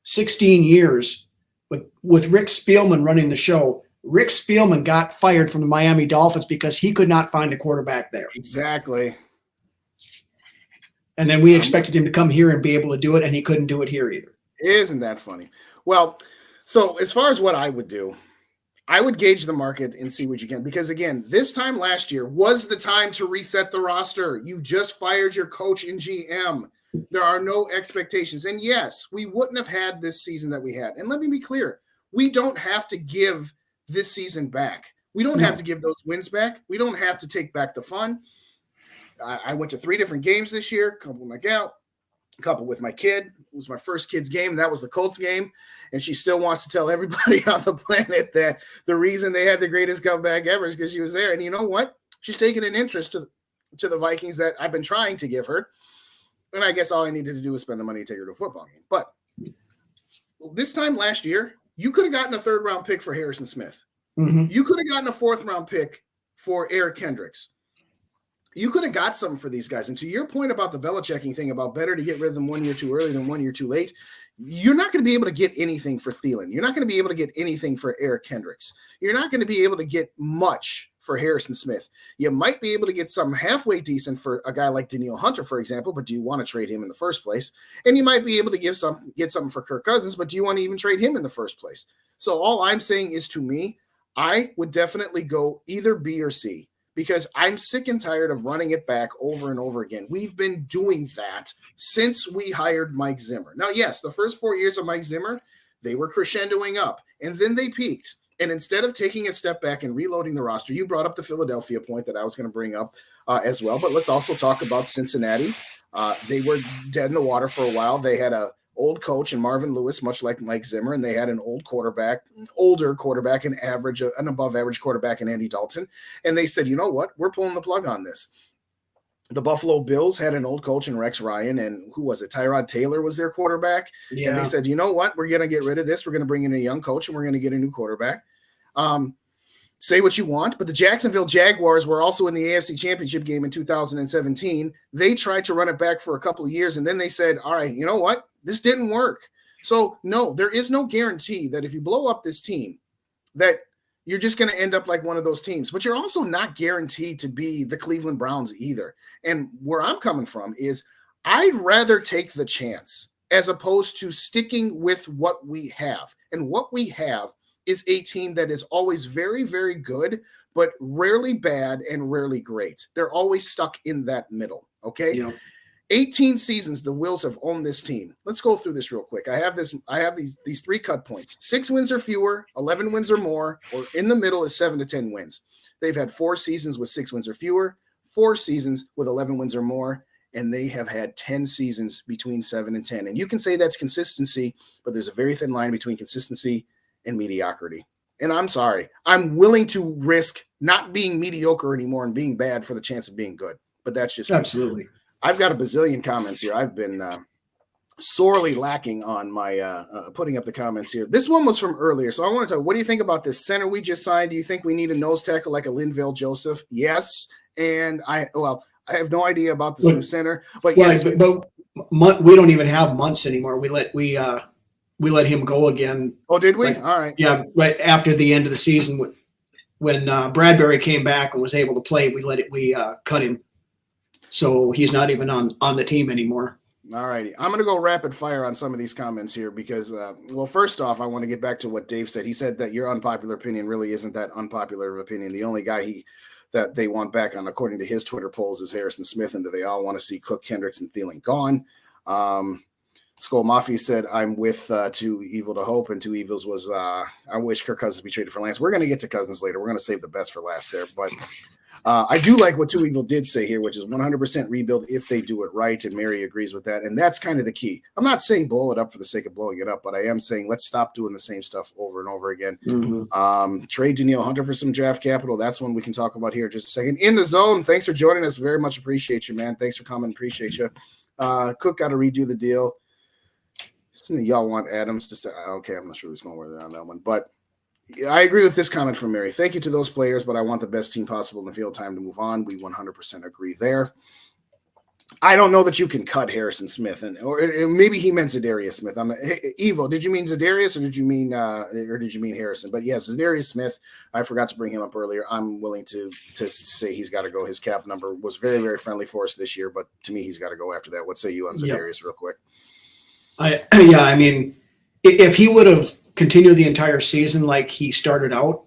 16 years with Rick Spielman running the show. Rick Spielman got fired from the Miami Dolphins because he could not find a quarterback there. Exactly. And then we expected him to come here and be able to do it, and he couldn't do it here either. Isn't that funny? Well, so as far as what I would do, I would gauge the market and see what you can. Because, again, this time last year was the time to reset the roster. You just fired your coach and GM. There are no expectations. And, yes, we wouldn't have had this season that we had. And let me be clear. We don't have to give this season back. We don't have to give those wins back. We don't have to take back the fun. I went to 3 different games this year, a couple with my gal, a couple with my kid. It was my first kid's game, and that was the Colts game. And she still wants to tell everybody on the planet that the reason they had the greatest comeback ever is because she was there. And you know what? She's taken an interest to the Vikings that I've been trying to give her. And I guess all I needed to do was spend the money to take her to a football game. But this time last year, you could have gotten a 3rd-round pick for Harrison Smith. Mm-hmm. You could have gotten a 4th-round pick for Eric Kendricks. You could have got something for these guys. And to your point about the Belichicking thing about better to get rid of them 1 year too early than 1 year too late, you're not going to be able to get anything for Thielen. You're not going to be able to get anything for Eric Kendricks. You're not going to be able to get much for Harrison Smith. You might be able to get something halfway decent for a guy like Danielle Hunter, for example, but do you want to trade him in the first place? And you might be able to get something for Kirk Cousins, but do you want to even trade him in the first place? So all I'm saying is, to me, I would definitely go either B or C, because I'm sick and tired of running it back over and over again. We've been doing that since we hired Mike Zimmer. Now, yes, the first 4 years of Mike Zimmer, they were crescendoing up, and then they peaked. And instead of taking a step back and reloading the roster, you brought up the Philadelphia point that I was going to bring up as well. But let's also talk about Cincinnati. They were dead in the water for a while. They had a old coach and Marvin Lewis, much like Mike Zimmer, and they had an older quarterback, an above average quarterback in Andy Dalton. And they said, you know what? We're pulling the plug on this. The Buffalo Bills had an old coach in Rex Ryan, and who was it? Tyrod Taylor was their quarterback. Yeah. And they said, you know what? We're going to get rid of this. We're going to bring in a young coach, and we're going to get a new quarterback. Say what you want, but the Jacksonville Jaguars were also in the AFC Championship game in 2017. They tried to run it back for a couple of years, and then they said, all right, you know what? This didn't work. So, no, there is no guarantee that if you blow up this team that you're just going to end up like one of those teams. But you're also not guaranteed to be the Cleveland Browns either. And where I'm coming from is I'd rather take the chance as opposed to sticking with what we have. And what we have is a team that is always very, very good, but rarely bad and rarely great. They're always stuck in that middle, okay? Yeah. 18 seasons the Wills have owned this team. Let's go through this real quick. I have these 3 cut points. 6 wins or fewer, 11 wins or more, or in the middle is 7 to 10 wins. They've had 4 seasons with 6 wins or fewer, 4 seasons with 11 wins or more, and they have had 10 seasons between 7 and 10. And you can say that's consistency, but there's a very thin line between consistency and mediocrity. And I'm sorry, I'm willing to risk not being mediocre anymore and being bad for the chance of being good. But that's just absolutely. I've got a bazillion comments here. I've been sorely lacking on my putting up the comments here. This one was from earlier. So I want to talk, what do you think about this center we just signed? Do you think we need a nose tackle like a Linval Joseph? Yes. And I have no idea about this new center, but yes. But we don't even have Muntz anymore. We let him go again. Oh, did we? All right. Yeah, right after the end of the season, when Bradbury came back and was able to play, we cut him. So he's not even on the team anymore. All righty. I'm going to go rapid fire on some of these comments here because, first off, I want to get back to what Dave said. He said that your unpopular opinion really isn't that unpopular of opinion. The only guy that they want back on, according to his Twitter polls, is Harrison Smith, and that they all want to see Cook, Kendricks, and Thielen gone. Skull Mafia said, I'm with Too Evil to Hope, and Two Evils was, I wish Kirk Cousins be traded for Lance. We're going to get to Cousins later. We're going to save the best for last there. But I do like what Two Evil did say here, which is 100% rebuild if they do it right, and Mary agrees with that, and that's kind of the key. I'm not saying blow it up for the sake of blowing it up, but I am saying let's stop doing the same stuff over and over again. Trade Danielle Hunter for some draft capital. That's one we can talk about here in just a second. In the Zone, thanks for joining us. Very much appreciate you, man. Thanks for coming. Appreciate you. Cook got to redo the deal. Y'all want Adams to start. Okay, I'm not sure who's going with it on that one, but I agree with this comment from Mary. Thank you to those players, but I want the best team possible in the field. Time to move on. We 100% agree there. I don't know that you can cut Harrison Smith, or maybe he meant Zadarius Smith. Evo, did you mean Zadarius, or did you mean Harrison? But yes, Zadarius Smith. I forgot to bring him up earlier. I'm willing to say he's got to go. His cap number was very, very friendly for us this year, but to me, he's got to go after that. What say you on Zadarius, real quick? I mean, if he would have continue the entire season like he started out,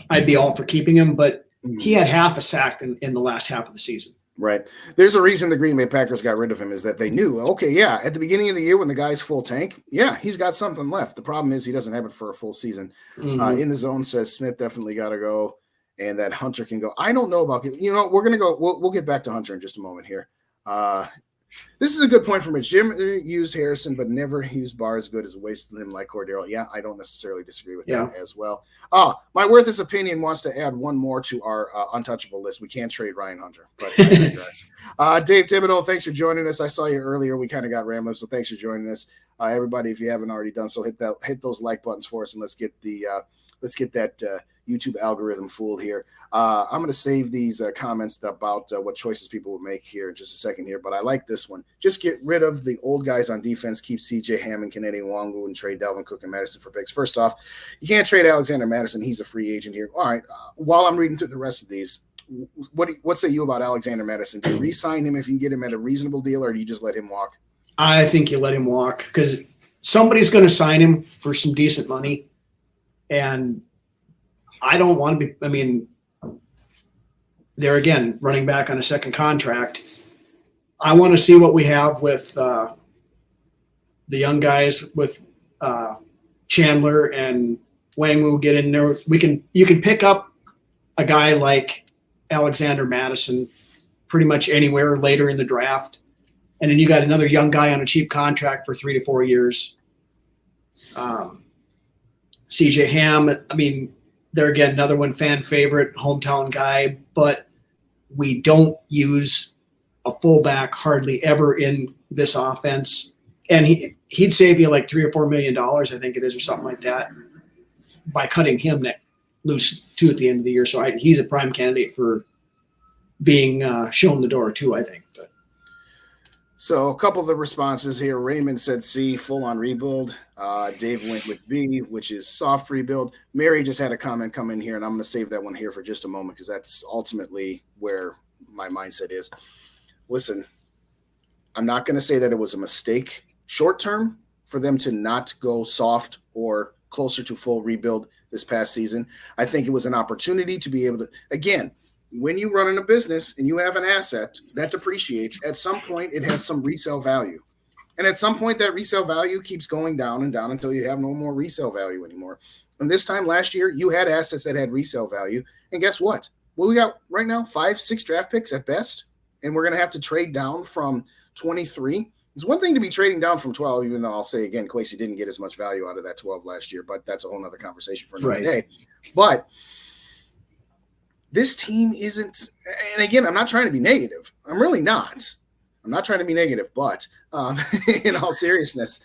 I'd be all for keeping him, but he had half a sack in the last half of the season. Right. There's a reason the Green Bay Packers got rid of him, is that they knew, okay, yeah, at the beginning of the year when the guy's full tank, yeah, he's got something left. The problem is he doesn't have it for a full season. In the Zone says Smith definitely got to go, and that Hunter can go. I don't know about, we're going to go, we'll get back to Hunter in just a moment here. This is a good point from Rich. Jim used Harrison, but never used Barr as good as wasted him like Cordero. Yeah, I don't necessarily disagree with that as well. My Worthless Opinion wants to add one more to our untouchable list. We can't trade Ryan Hunter, but I digress. Dave Thibodeau, thanks for joining us. I saw you earlier. We kind of got rambling, so thanks for joining us. Everybody, if you haven't already done so, hit those like buttons for us, and let's get that YouTube algorithm fooled here. I'm going to save these comments about what choices people would make here in just a second here, but I like this one. Just get rid of the old guys on defense, keep C.J. Hammond, Kennedy Nwangu, and trade Dalvin Cook and Madison for picks. First off, you can't trade Alexander Madison. He's a free agent here. All right, while I'm reading through the rest of these, what say you about Alexander Madison? Do you re-sign him if you can get him at a reasonable deal, or do you just let him walk? I think you let him walk, because somebody's going to sign him for some decent money, and I don't want to be – I mean, they're, again, running back on a second contract. I want to see what we have with the young guys, with Chandler and Wangwu get in there. You can pick up a guy like Alexander Madison pretty much anywhere later in the draft, and then you got another young guy on a cheap contract for 3 to 4 years. C.J. Ham, I mean – they're, again, another one, fan favorite, hometown guy, but we don't use a fullback hardly ever in this offense. And he'd save you like $3 or $4 million, I think it is, or something like that, by cutting him loose too at the end of the year. So he's a prime candidate for being shown the door too, I think. But. So a couple of the responses here. Raymond said C, full-on rebuild. Dave went with B, which is soft rebuild. Mary just had a comment come in here, and I'm going to save that one here for just a moment because that's ultimately where my mindset is. Listen, I'm not going to say that it was a mistake short-term for them to not go soft or closer to full rebuild this past season. I think it was an opportunity to be able to, again, when you run in a business and you have an asset that depreciates, at some point it has some resale value. And at some point that resale value keeps going down and down until you have no more resale value anymore. And this time last year, you had assets that had resale value. And guess what? Well, we got right now 5-6 draft picks at best. And we're going to have to trade down from 23. It's one thing to be trading down from 12, even though I'll say again, Kwesi didn't get as much value out of that 12 last year, but that's a whole other conversation for another day. But this team isn't, and again, I'm not trying to be negative. I'm really not. I'm not trying to be negative, but in all seriousness,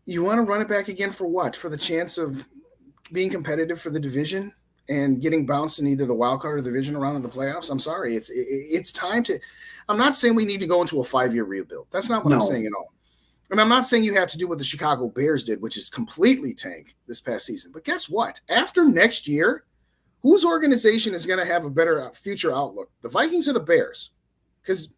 you want to run it back again for what? For the chance of being competitive for the division and getting bounced in either the wild card or the division round of the playoffs? I'm sorry. It's time to – I'm not saying we need to go into a 5-year rebuild. That's not what I'm saying at all. And I'm not saying you have to do what the Chicago Bears did, which is completely tank this past season. But guess what? After next year – whose organization is going to have a better future outlook, the Vikings or the Bears? Because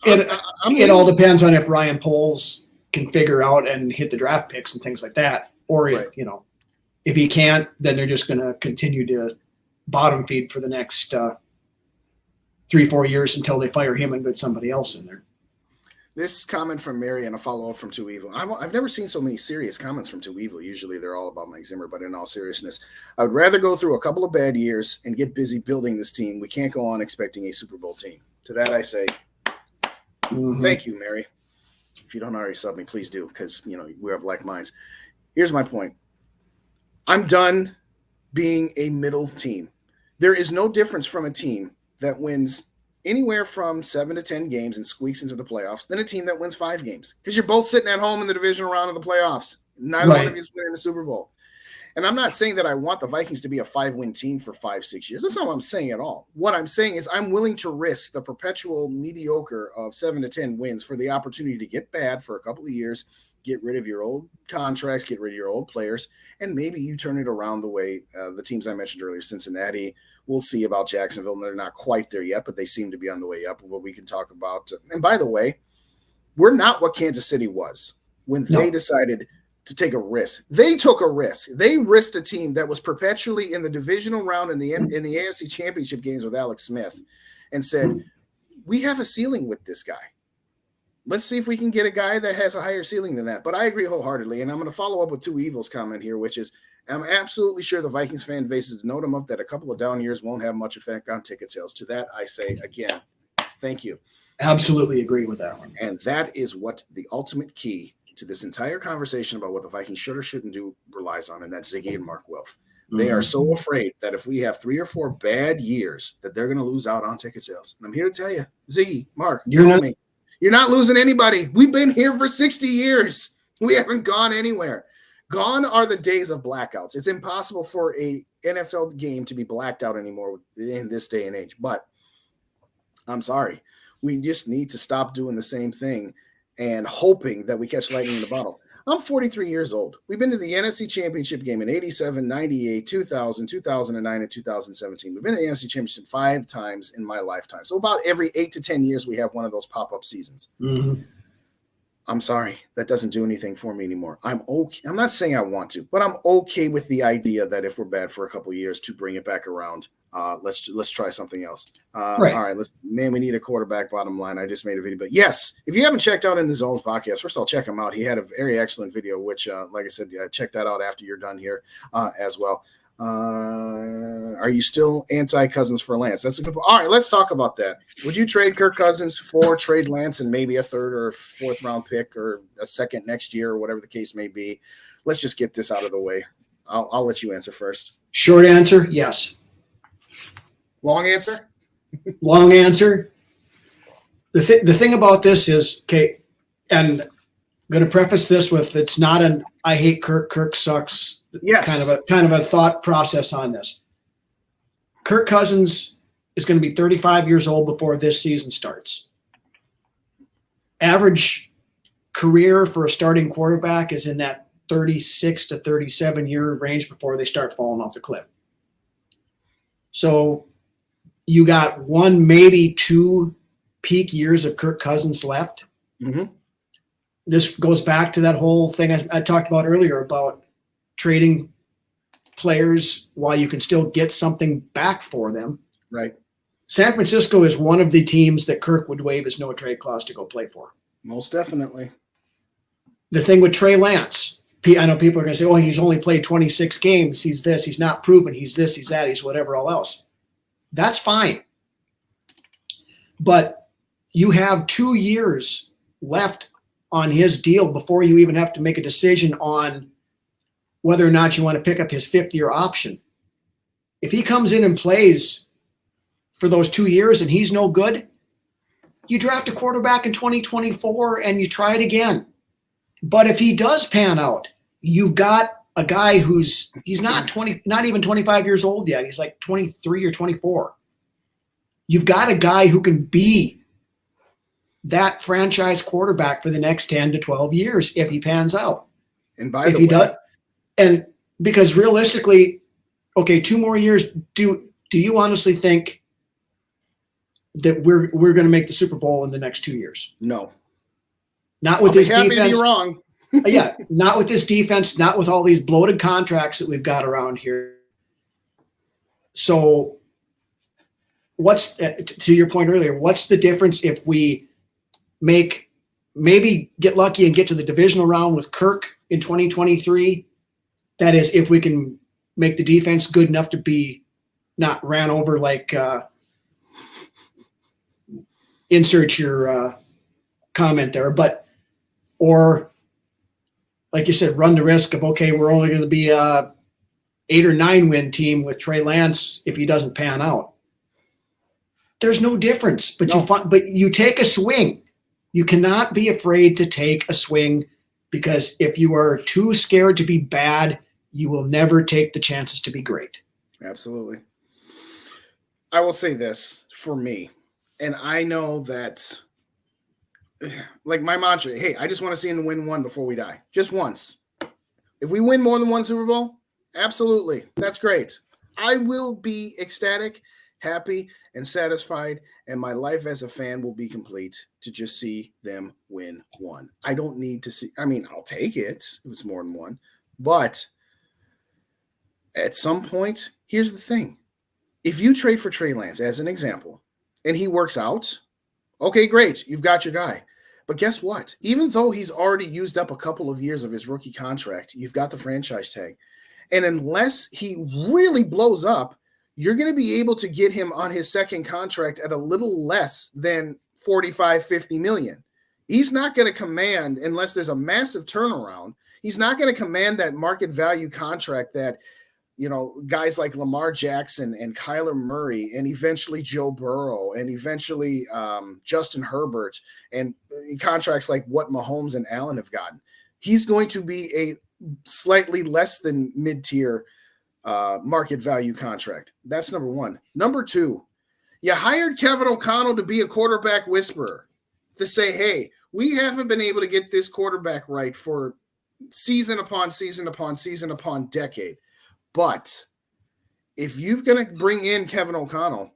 it all depends on if Ryan Poles can figure out and hit the draft picks and things like that. Or, if he can't, then they're just going to continue to bottom feed for the next 3-4 years until they fire him and put somebody else in there. This comment from Mary and a follow-up from Too Evil. I've never seen so many serious comments from Too Evil. Usually they're all about Mike Zimmer, but in all seriousness, I would rather go through a couple of bad years and get busy building this team. We can't go on expecting a Super Bowl team. To that I say, thank you, Mary. If you don't already sub me, please do, because we have like minds. Here's my point. I'm done being a middle team. There is no difference from a team that wins anywhere from 7 to 10 games and squeaks into the playoffs than a team that wins 5 games, because you're both sitting at home in the divisional round of the playoffs. Neither one of you is winning the Super Bowl. And I'm not saying that I want the Vikings to be a 5-win team for 5-6 years. That's not what I'm saying at all. What I'm saying is I'm willing to risk the perpetual mediocre of 7 to 10 wins for the opportunity to get bad for a couple of years, get rid of your old contracts, get rid of your old players, and maybe you turn it around the way the teams I mentioned earlier, Cincinnati. We'll see about Jacksonville. They're not quite there yet, but they seem to be on the way up. What we can talk about. And by the way, we're not what Kansas City was when they decided to take a risk. They took a risk. They risked a team that was perpetually in the divisional round in the AFC Championship games with Alex Smith and said, we have a ceiling with this guy. Let's see if we can get a guy that has a higher ceiling than that. But I agree wholeheartedly, and I'm going to follow up with Two Evil's comment here, which is I'm absolutely sure the Vikings fan base is note enough that a couple of down years won't have much effect on ticket sales. To that, I say again, thank you. Absolutely agree with that one. And that is what the ultimate key to this entire conversation about what the Vikings should or shouldn't do relies on, and that's Ziggy and Mark Wilf. They are so afraid that if we have 3 or 4 bad years that they're going to lose out on ticket sales. And I'm here to tell you, Ziggy, Mark, you're not losing anybody. We've been here for 60 years. We haven't gone anywhere. Gone are the days of blackouts. It's impossible for a NFL game to be blacked out anymore in this day and age. But I'm sorry. We just need to stop doing the same thing and hoping that we catch lightning in the bottle. I'm 43 years old. We've been to the NFC Championship game in 87, 98, 2000, 2009, and 2017. We've been to the NFC Championship 5 times in my lifetime. So about every 8 to 10 years, we have one of those pop-up seasons. I'm sorry. That doesn't do anything for me anymore. I'm okay. I'm not saying I want to, but I'm okay with the idea that if we're bad for a couple of years to bring it back around. Let's try something else. Right. All right. We need a quarterback, bottom line. I just made a video, but yes, if you haven't checked out In the Zone's podcast, first of all, check him out. He had a very excellent video, which, like I said, check that out after you're done here as well. Are you still anti-Cousins for Lance? That's a good point. All right, let's talk about that. Would you trade Kirk Cousins for trade Lance and maybe a 3rd or 4th round pick or a 2nd next year or whatever the case may be? Let's just get this out of the way. I'll let you answer first. Short answer, yes. Long answer? Long answer. The thing about this is, okay, and I'm going to preface this with it's not an I hate Kirk sucks kind of a thought process on this. Kirk Cousins is going to be 35 years old before this season starts. Average career for a starting quarterback is in that 36 to 37 year range before they start falling off the cliff. So you got 1, maybe 2 peak years of Kirk Cousins left. This goes back to that whole thing I talked about earlier about trading players while you can still get something back for them. Right. San Francisco is one of the teams that Kirk would waive his no trade clause to go play for. Most definitely. The thing with Trey Lance, I know people are going to say, oh, he's only played 26 games. He's this. He's not proven. He's this. He's that. He's whatever all else. That's fine. But you have 2 years left on his deal before you even have to make a decision on whether or not you want to pick up his 5th-year option. If he comes in and plays for those 2 years and he's no good, you draft a quarterback in 2024 and you try it again. But if he does pan out, you've got a guy he's not even 25 years old yet. He's like 23 or 24. You've got a guy who can be that franchise quarterback for the next 10 to 12 years if he pans out. And by the way, and because realistically, okay, 2 more years, do you honestly think that we're going to make the Super Bowl in the next 2 years? No. Not with this defense. Happy to be wrong. Yeah, not with this defense, not with all these bloated contracts that we've got around here. So what's, to your point earlier, what's the difference if we make maybe get lucky and get to the divisional round with Kirk in 2023. That is, if we can make the defense good enough to be not ran over like insert your comment there, but or like you said, run the risk of, okay, we're only going to be a 8 or 9 win team with Trey Lance if he doesn't pan out. There's no difference, but you take a swing. You cannot be afraid to take a swing, because if you are too scared to be bad, you will never take the chances to be great. Absolutely. I will say this for me, and I know that, like my mantra, hey, I just want to see him win one before we die. Just once. If we win more than one Super Bowl, absolutely. That's great. I will be ecstatic, happy, and satisfied, and my life as a fan will be complete to just see them win one. I don't need to see – I mean, I'll take it if it's more than one. But at some point, here's the thing. If you trade for Trey Lance, as an example, and he works out, okay, great. You've got your guy. But guess what? Even though he's already used up a couple of years of his rookie contract, you've got the franchise tag. And unless he really blows up, you're going to be able to get him on his second contract at a little less than 45, 50 million. He's not going to command, unless there's a massive turnaround, he's not going to command that market value contract that, you know, guys like Lamar Jackson and Kyler Murray and eventually Joe Burrow and eventually Justin Herbert and contracts like what Mahomes and Allen have gotten. He's going to be a slightly less than mid-tier market value contract. That's number one. Number two, you hired Kevin O'Connell to be a quarterback whisperer, to say, hey, we haven't been able to get this quarterback right for season upon season upon season upon decade. But if you're going to bring in Kevin O'Connell,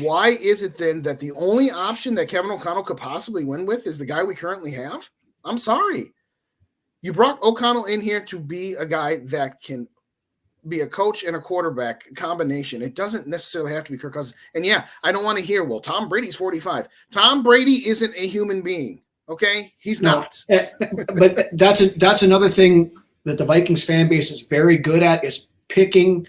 why is it then that the only option that Kevin O'Connell could possibly win with is the guy we currently have? I'm sorry. You brought O'Connell in here to be a guy that can be a coach and a quarterback combination. It doesn't necessarily have to be Kirk Cousins. And yeah, I don't want to hear, well, Tom Brady's 45. Tom Brady isn't a human being, okay? He's not. But that's another thing that the Vikings fan base is very good at, is picking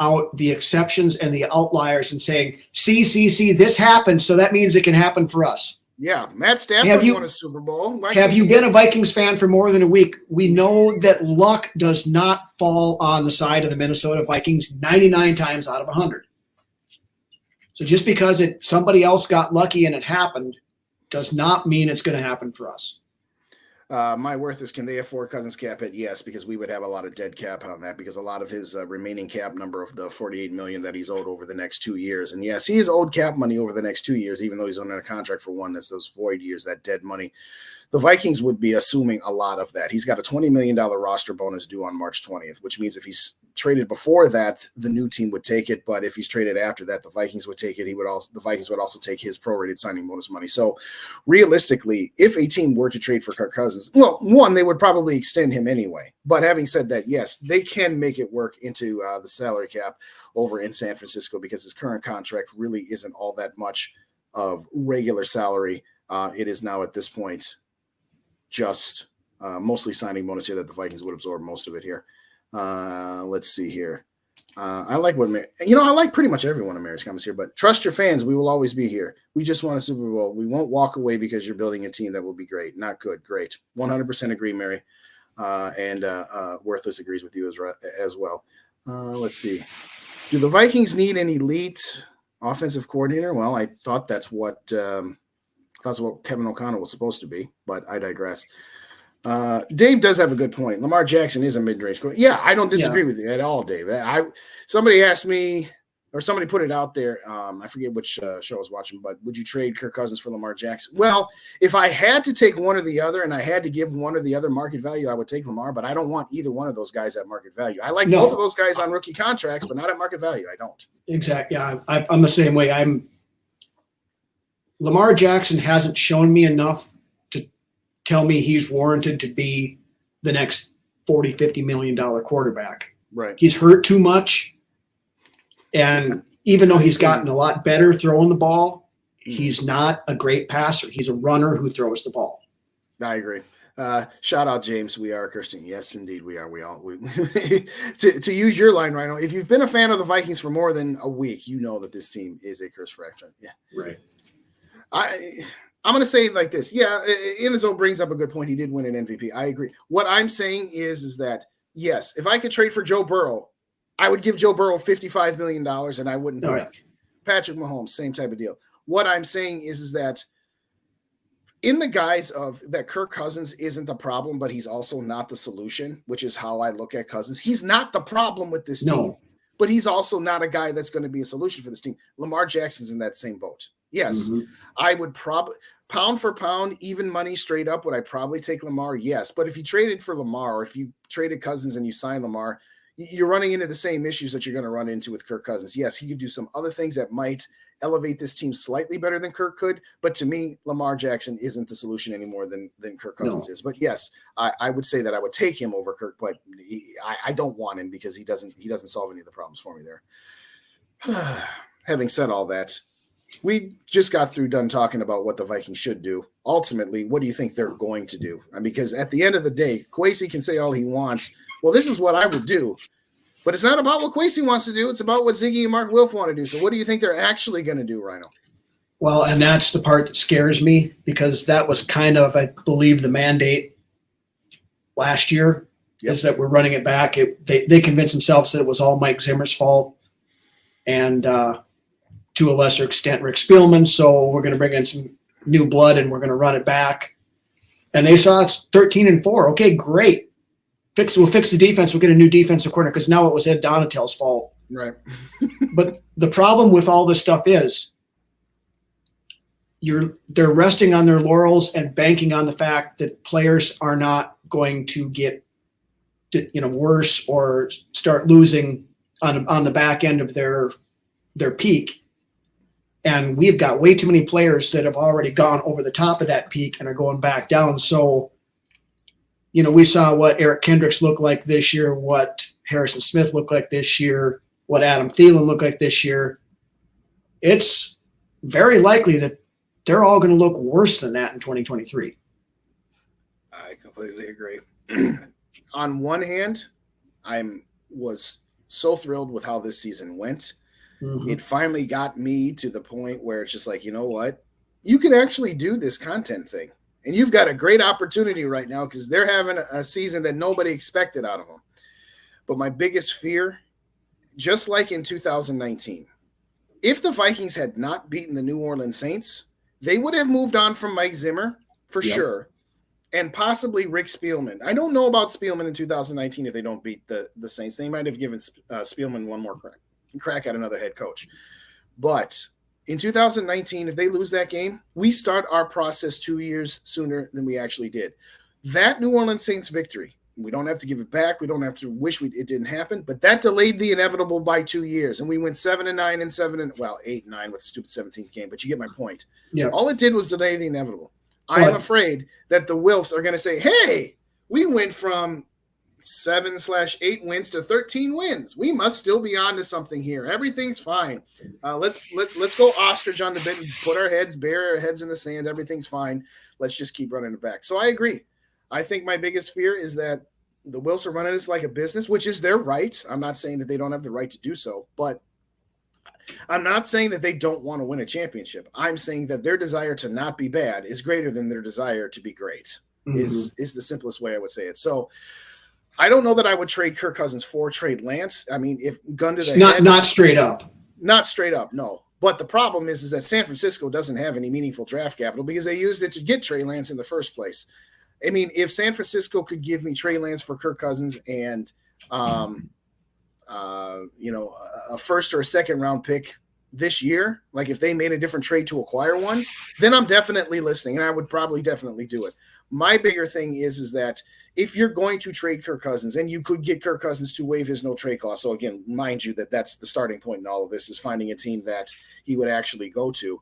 out the exceptions and the outliers and saying, see, this happened, so that means it can happen for us. Yeah, Matt Stafford won a Super Bowl. Have you been a Vikings fan for more than a week? We know that luck does not fall on the side of the Minnesota Vikings 99 times out of 100. So just because somebody else got lucky and it happened does not mean it's going to happen for us. My worth is, can they afford Cousins cap hit? Yes, because we would have a lot of dead cap on that, because a lot of his remaining cap number of the $48 million that he's owed over the next 2 years. And yes, he is owed cap money over the next 2 years, even though he's under a contract for one. That's those void years, that dead money. The Vikings would be assuming a lot of that. He's got a $20 million roster bonus due on March 20th, which means if he's traded before that, the new team would take it. But if he's traded after that, the Vikings would take it. The Vikings would also take his prorated signing bonus money. So realistically, if a team were to trade for Kirk Cousins, well, one, they would probably extend him anyway. But having said that, yes, they can make it work into the salary cap over in San Francisco, because his current contract really isn't all that much of regular salary. It is now at this point just mostly signing bonus here that the Vikings would absorb most of it here. Let's see here. I like I like pretty much every one of Mary's comments here, but trust your fans. We will always be here. We just want a Super Bowl. We won't walk away because you're building a team that will be great. Not good. Great. 100% agree, Mary. And Worthless agrees with you as well. Let's see. Do the Vikings need an elite offensive coordinator? Well, I thought that's what Kevin O'Connell was supposed to be, but I digress. Dave does have a good point. Lamar Jackson is a mid-range quarterback. Yeah, I don't disagree with you at all, Dave. Somebody asked me, or somebody put it out there. I forget which show I was watching, but would you trade Kirk Cousins for Lamar Jackson? Well, if I had to take one or the other, and I had to give one or the other market value, I would take Lamar. But I don't want either one of those guys at market value. I like both of those guys on rookie contracts, but not at market value. I don't. Exactly. Yeah, I'm the same way. Lamar Jackson hasn't shown me enough to tell me he's warranted to be the next $40, $50 million quarterback. Right. He's hurt too much. And even though he's gotten a lot better throwing the ball, he's not a great passer. He's a runner who throws the ball. I agree. Shout out, James. We are Kirsten. Yes, indeed, we are. To use your line, Ryno, if you've been a fan of the Vikings for more than a week, you know that this team is a curse fraction. Yeah, right. I'm going to say it like this. Yeah, Enzo brings up a good point. He did win an MVP. I agree. What I'm saying is that, yes, if I could trade for Joe Burrow, I would give Joe Burrow $55 million and I wouldn't blink. Yeah. Patrick Mahomes, same type of deal. What I'm saying is that in the guise of that Kirk Cousins isn't the problem, but he's also not the solution, which is how I look at Cousins. He's not the problem with this team, but he's also not a guy that's going to be a solution for this team. Lamar Jackson's in that same boat. Yes, I would probably pound for pound, even money straight up. Would I probably take Lamar? Yes. But if you traded for Lamar, or if you traded Cousins and you signed Lamar, you're running into the same issues that you're going to run into with Kirk Cousins. Yes, he could do some other things that might elevate this team slightly better than Kirk could. But to me, Lamar Jackson isn't the solution anymore than Kirk Cousins is. But yes, I would say that I would take him over Kirk, but I don't want him because he doesn't solve any of the problems for me there. Having said all that, we just got through done talking about what the Vikings should do. Ultimately, what do you think they're going to do? Because at the end of the day, Kwesi can say all he wants. Well, this is what I would do. But it's not about what Kwesi wants to do. It's about what Ziggy and Mark Wilf want to do. So what do you think they're actually going to do, Ryno? Well, and that's the part that scares me because that was kind of, I believe, the mandate last year is that we're running it back. They convinced themselves that it was all Mike Zimmer's fault and to a lesser extent Rick Spielman. So we're going to bring in some new blood and we're going to run it back. And they saw it's 13-4. Okay, great. We'll fix the defense. We'll get a new defensive coordinator because now it was Ed Donatell's fault. Right. But the problem with all this stuff is they're resting on their laurels and banking on the fact that players are not going to get worse or start losing on the back end of their peak. And we've got way too many players that have already gone over the top of that peak and are going back down. So we saw what Eric Kendricks looked like this year, what Harrison Smith looked like this year, what Adam Thielen looked like this year. It's very likely that they're all going to look worse than that in 2023. I completely agree. On one hand, I was so thrilled with how this season went. It finally got me to the point where it's just like, you know what? You can actually do this content thing. And you've got a great opportunity right now because they're having a season that nobody expected out of them. But my biggest fear, just like in 2019, if the Vikings had not beaten the New Orleans Saints, they would have moved on from Mike Zimmer for sure, and possibly Rick Spielman. I don't know about Spielman in 2019 if they don't beat the Saints. They might have given Spielman one more crack at another head coach. But in 2019, if they lose that game, we start our process 2 years sooner than we actually did. That New Orleans Saints victory, we don't have to give it back. We don't have to wish it didn't happen, but that delayed the inevitable by 2 years. And we went 7-9 and 8-9 with the stupid 17th game, but you get my point. Yeah. All it did was delay the inevitable. I am afraid that the Wilfs are going to say, hey, we went from 7/8 wins to 13 wins. We must still be on to something here. Everything's fine. Let's go ostrich on the bit and put our heads, bury our heads in the sand. Everything's fine. Let's just keep running it back. So I agree. I think my biggest fear is that the Wilfs are running this like a business, which is their right. I'm not saying that they don't have the right to do so, but I'm not saying that they don't want to win a championship. I'm saying that their desire to not be bad is greater than their desire to be great. Is the simplest way I would say it. So I don't know that I would trade Kirk Cousins for trade Lance. I mean, if gun to the head, not straight up. Not straight up, no. But the problem is that San Francisco doesn't have any meaningful draft capital because they used it to get Trey Lance in the first place. I mean, if San Francisco could give me Trey Lance for Kirk Cousins and a first or a second round pick this year, like if they made a different trade to acquire one, then I'm definitely listening, and I would probably definitely do it. My bigger thing is that if you're going to trade Kirk Cousins, and you could get Kirk Cousins to waive his no trade clause. So again, mind you, that's the starting point in all of this is finding a team that he would actually go to.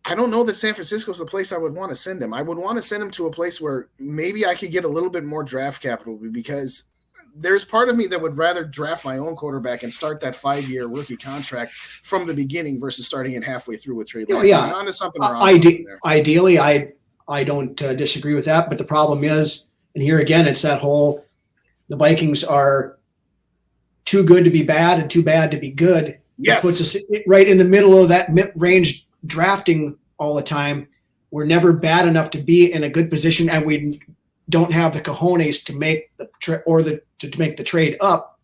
I don't know that San Francisco is the place I would want to send him. I would want to send him to a place where maybe I could get a little bit more draft capital because there's part of me that would rather draft my own quarterback and start that 5-year rookie contract from the beginning versus starting it halfway through with Trey Lance. Yeah. Onto something Ideally, I don't disagree with that. But the problem is, and here again, it's that whole the Vikings are too good to be bad and too bad to be good. Yes. It puts us right in the middle of that mid-range drafting all the time. We're never bad enough to be in a good position, and we don't have the cojones to make to make the trade up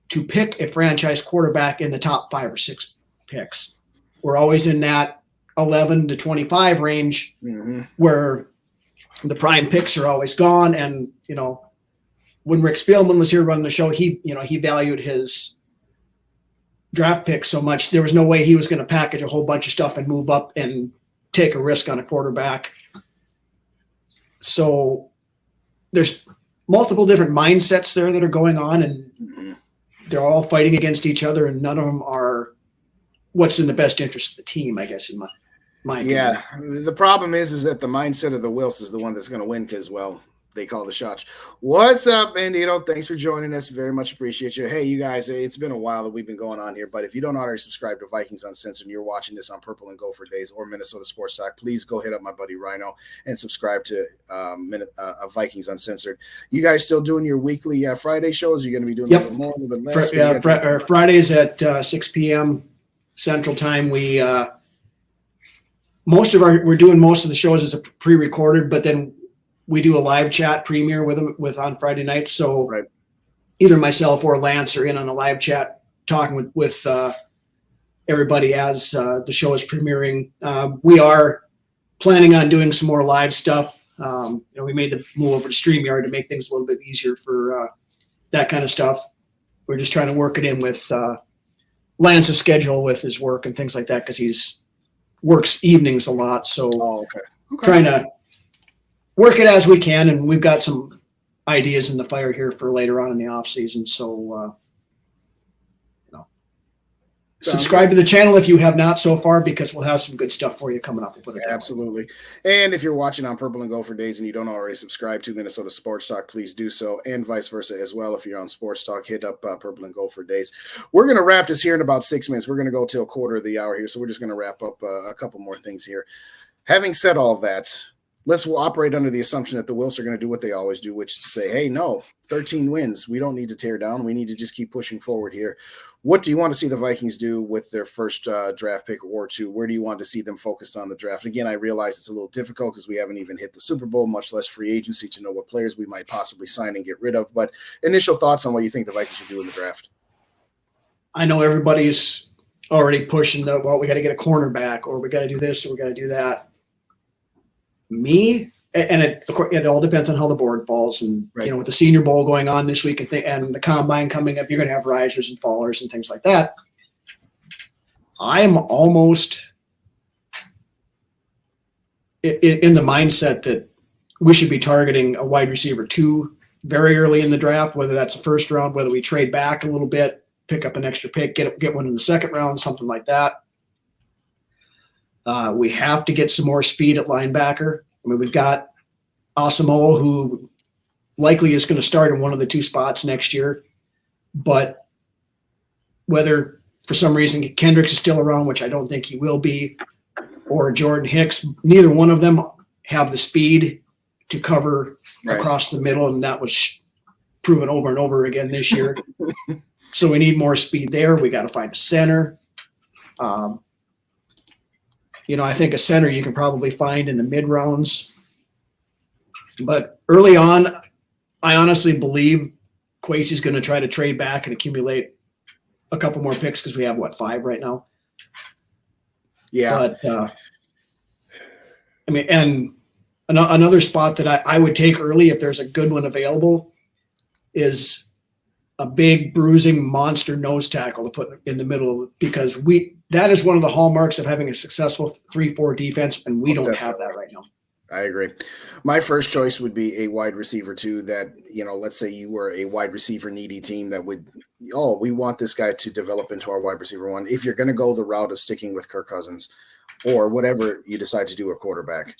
to pick a franchise quarterback in the top 5 or 6 picks. We're always in that 11 to 25 range where the prime picks are always gone. And, when Rick Spielman was here running the show, he valued his draft picks so much. There was no way he was going to package a whole bunch of stuff and move up and take a risk on a quarterback. So there's multiple different mindsets there that are going on, and they're all fighting against each other, and none of them are what's in the best interest of the team, I guess, in my opinion. Yeah. The problem is that the mindset of the Wills is the one that's going to win because, well, they call the shots. What's up, Bandito? Thanks for joining us. Very much appreciate you. Hey, you guys, it's been a while that we've been going on here, but if you don't already subscribe to Vikings Uncensored and you're watching this on Purple and Gopher Days or Minnesota Sports Talk, please go hit up my buddy Ryno and subscribe to Vikings Uncensored. You guys still doing your weekly Friday shows? You're going to be doing a little more, a little bit less? Fridays at 6 p.m. Central Time. We're doing most of the shows as a pre-recorded, but then we do a live chat premiere with on Friday nights. So either myself or Lance are in on a live chat talking with everybody as the show is premiering. We are planning on doing some more live stuff. We made the move over to StreamYard to make things a little bit easier for that kind of stuff. We're just trying to work it in with Lance's schedule with his work and things like that, because he's works evenings a lot. So trying to work it as we can, and we've got some ideas in the fire here for later on in the off season. So, subscribe to the channel if you have not so far, because we'll have some good stuff for you coming up. Absolutely. And if you're watching on Purple and Gopher Days and you don't already subscribe to Minnesota Sports Talk, please do so, and vice versa as well. If you're on Sports Talk, hit up Purple and Gopher Days. We're going to wrap this here in about 6 minutes. We're going to go till a quarter of the hour here, so we're just going to wrap up a couple more things here. Having said all of that, we'll operate under the assumption that the Wills are going to do what they always do, which is to say, hey, no, 13 wins. We don't need to tear down. We need to just keep pushing forward here. What do you want to see the Vikings do with their first draft pick or two? Where do you want to see them focused on the draft? Again, I realize it's a little difficult because we haven't even hit the Super Bowl, much less free agency, to know what players we might possibly sign and get rid of. But initial thoughts on what you think the Vikings should do in the draft? I know everybody's already pushing we got to get a cornerback, or we got to do this, or we got to do that. Me, and it all depends on how the board falls, and with the Senior Bowl going on this week and the Combine coming up, you're going to have risers and fallers and things like that. I'm almost in the mindset that we should be targeting a wide receiver 2 very early in the draft, whether that's a first round, whether we trade back a little bit, pick up an extra pick, get one in the second round, something like that. We have to get some more speed at linebacker. I mean, we've got Asamoah, who likely is going to start in one of the 2 spots next year. But whether for some reason Kendricks is still around, which I don't think he will be, or Jordan Hicks, neither one of them have the speed to cover across the middle, and that was proven over and over again this year. So we need more speed there. We got to find a center. I think a center you can probably find in the mid rounds. But early on, I honestly believe Kwesi's going to try to trade back and accumulate a couple more picks, because we have, 5 right now? Yeah. But, and another spot that I would take early, if there's a good one available, is a big bruising monster nose tackle to put in the middle, because that is one of the hallmarks of having a successful 3-4 defense, and we don't have that right now. I agree. My first choice would be a wide receiver 2 that, let's say you were a wide receiver needy team that would, we want this guy to develop into our wide receiver 1. If you're going to go the route of sticking with Kirk Cousins or whatever you decide to do a quarterback,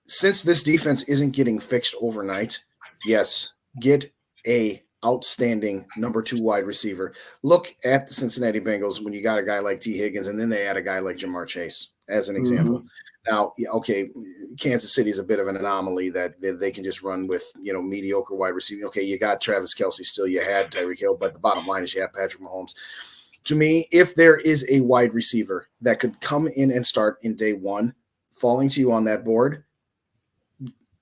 since this defense isn't getting fixed overnight, yes, get a outstanding number 2 wide receiver. Look at the Cincinnati Bengals when you got a guy like T. Higgins, and then they add a guy like Jamar Chase as an example. Now, okay, Kansas City is a bit of an anomaly that they can just run with, mediocre wide receiver. Okay, you got Travis Kelce still, you had Tyreek Hill, but the bottom line is you have Patrick Mahomes. To me, if there is a wide receiver that could come in and start in day one, falling to you on that board,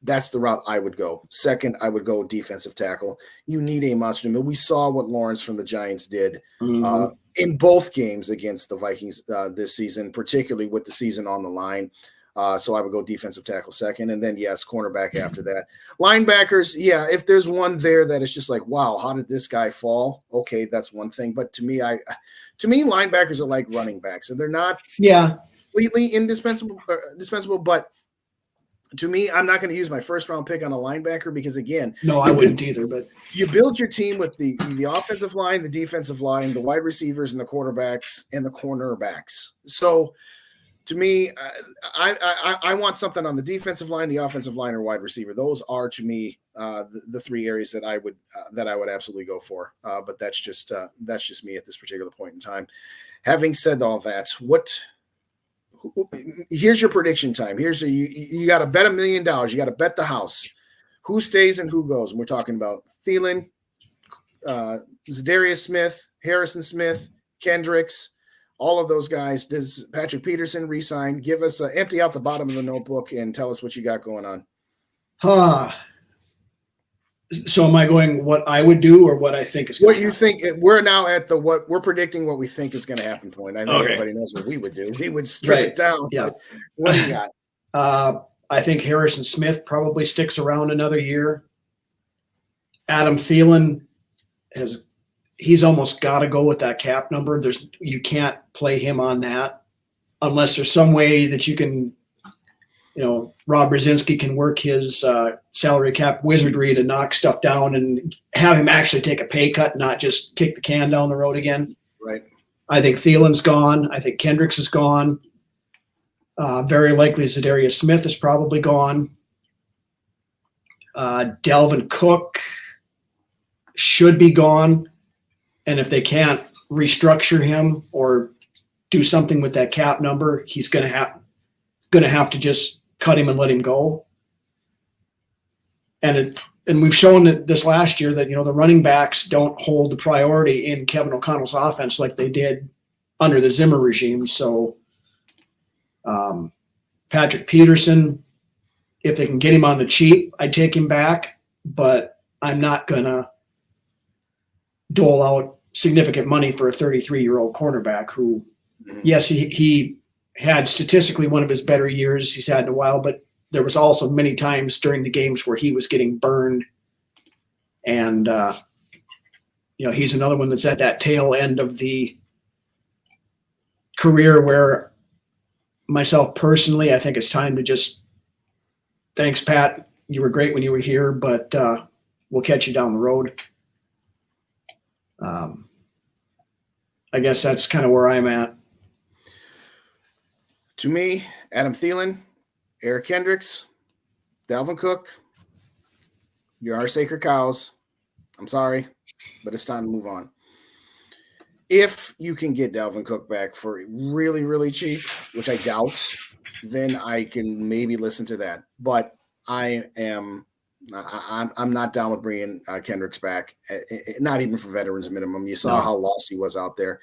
that's the route I would go. Second, I would go defensive tackle. You need a monster. We saw what Lawrence from the Giants did in both games against the Vikings this season, particularly with the season on the line. So I would go defensive tackle second, and then, yes, cornerback after that. Linebackers, yeah, if there's one there that is just like, wow, how did this guy fall? Okay, that's one thing. But to me, linebackers are like running backs, and they're not completely indispensable, but to me, I'm not going to use my first round pick on a linebacker because, again, no, I wouldn't either. But you build your team with the offensive line, the defensive line, the wide receivers, and the quarterbacks and the cornerbacks. So, to me, I want something on the defensive line, the offensive line, or wide receiver. Those are, to me, the three areas that I would absolutely go for. But that's just me at this particular point in time. Having said all that, here's your prediction time. You got to bet $1 million. You got to bet the house. Who stays and who goes? And we're talking about Thielen, Zadarius Smith, Harrison Smith, Kendricks, all of those guys. Does Patrick Peterson re-sign? Give us empty out the bottom of the notebook and tell us what you got going on. So am I going what I would do or what I think is going to happen? What you think? We're now at we're predicting what we think is going to happen point. I think everybody knows what we would do. We would strip it down. Yeah. What do you got? I think Harrison Smith probably sticks around another year. Adam Thielen he's almost got to go with that cap number. You can't play him on that unless there's some way that you can, Rob Brzezinski can work his salary cap wizardry to knock stuff down and have him actually take a pay cut, not just kick the can down the road again. Right. I think Thielen's gone. I think Kendricks is gone. Very likely Zadarius Smith is probably gone. Dalvin Cook should be gone. And if they can't restructure him or do something with that cap number, he's going to have to just cut him and let him go. And we've shown that this last year that, the running backs don't hold the priority in Kevin O'Connell's offense like they did under the Zimmer regime. So Patrick Peterson, if they can get him on the cheap, I'd take him back, but I'm not going to dole out significant money for a 33-year-old cornerback who, yes, he had statistically one of his better years he's had in a while, but there was also many times during the games where he was getting burned. And, he's another one that's at that tail end of the career where myself personally, I think it's time to just, thanks, Pat. You were great when you were here, but we'll catch you down the road. I guess that's kind of where I'm at. To me, Adam Thielen, Eric Kendricks, Dalvin Cook, you're our sacred cows. I'm sorry, but it's time to move on. If you can get Dalvin Cook back for really, really cheap, which I doubt, then I can maybe listen to that. But I'm not down with bringing Kendricks back, not even for veterans minimum. You saw how lost he was out there.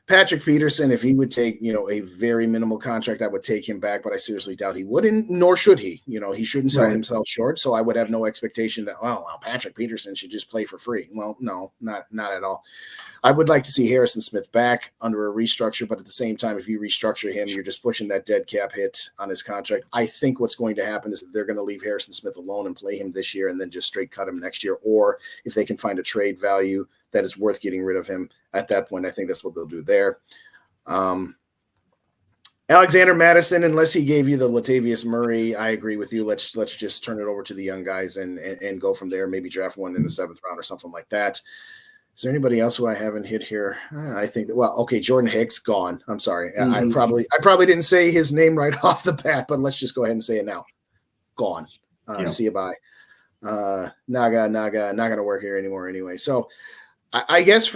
Patrick Peterson, if he would take, a very minimal contract, I would take him back, but I seriously doubt he would, and nor should he. He shouldn't sell himself short, so I would have no expectation that, Patrick Peterson should just play for free. Well, no, not at all. I would like to see Harrison Smith back under a restructure, but at the same time, if you restructure him, you're just pushing that dead cap hit on his contract. I think what's going to happen is that they're going to leave Harrison Smith alone and play him this year and then just straight cut him next year, or if they can find a trade value that is worth getting rid of him at that point, I think that's what they'll do there. Alexander Madison, unless he gave you the Latavius Murray, I agree with you. Let's just turn it over to the young guys and go from there. Maybe draft one in the 7th round or something like that. Is there anybody else who I haven't hit here? I think that, Jordan Hicks, gone. I'm sorry. I probably didn't say his name right off the bat, but let's just go ahead and say it now. Gone. See you bye. Naga, not going to work here anymore anyway. So I guess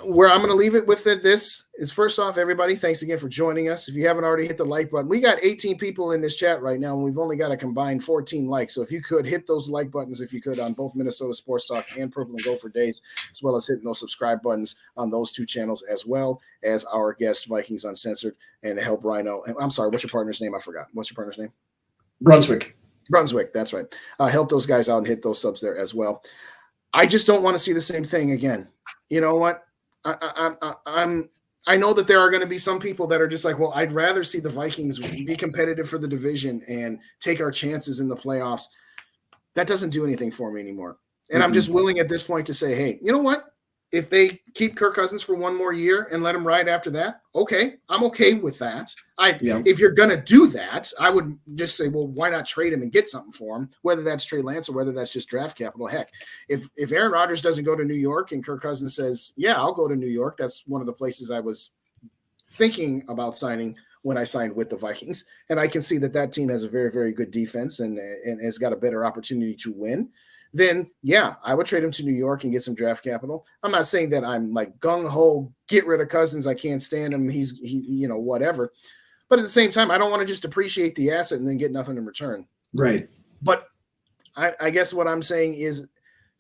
where I'm going to leave it with this is, first off, everybody, thanks again for joining us. If you haven't already hit the like button, we got 18 people in this chat right now, and we've only got a combined 14 likes. So if you could hit those like buttons, if you could, on both Minnesota Sports Talk and Purple and Gopher Days, as well as hitting those subscribe buttons on those two channels, as well as our guest Vikings Uncensored, and help Ryno. I'm sorry, what's your partner's name? I forgot. What's your partner's name? Brunswick, that's right. Help those guys out and hit those subs there as well. I just don't want to see the same thing again. You know what? I know that there are going to be some people that are just like, well, I'd rather see the Vikings be competitive for the division and take our chances in the playoffs. That doesn't do anything for me anymore. And I'm just willing at this point to say, hey, you know what? If they keep Kirk Cousins for one more year and let him ride after that, okay, I'm okay with that. If you're going to do that, I would just say, well, why not trade him and get something for him, whether that's Trey Lance or whether that's just draft capital. Heck, if Aaron Rodgers doesn't go to New York and Kirk Cousins says, yeah, I'll go to New York, that's one of the places I was thinking about signing when I signed with the Vikings. And I can see that team has a very, very good defense and has got a better opportunity to win. Then, yeah, I would trade him to New York and get some draft capital. I'm not saying that I'm like gung-ho, get rid of Cousins, I can't stand him, he whatever. But at the same time, I don't want to just appreciate the asset and then get nothing in return. Right. But I guess what I'm saying is,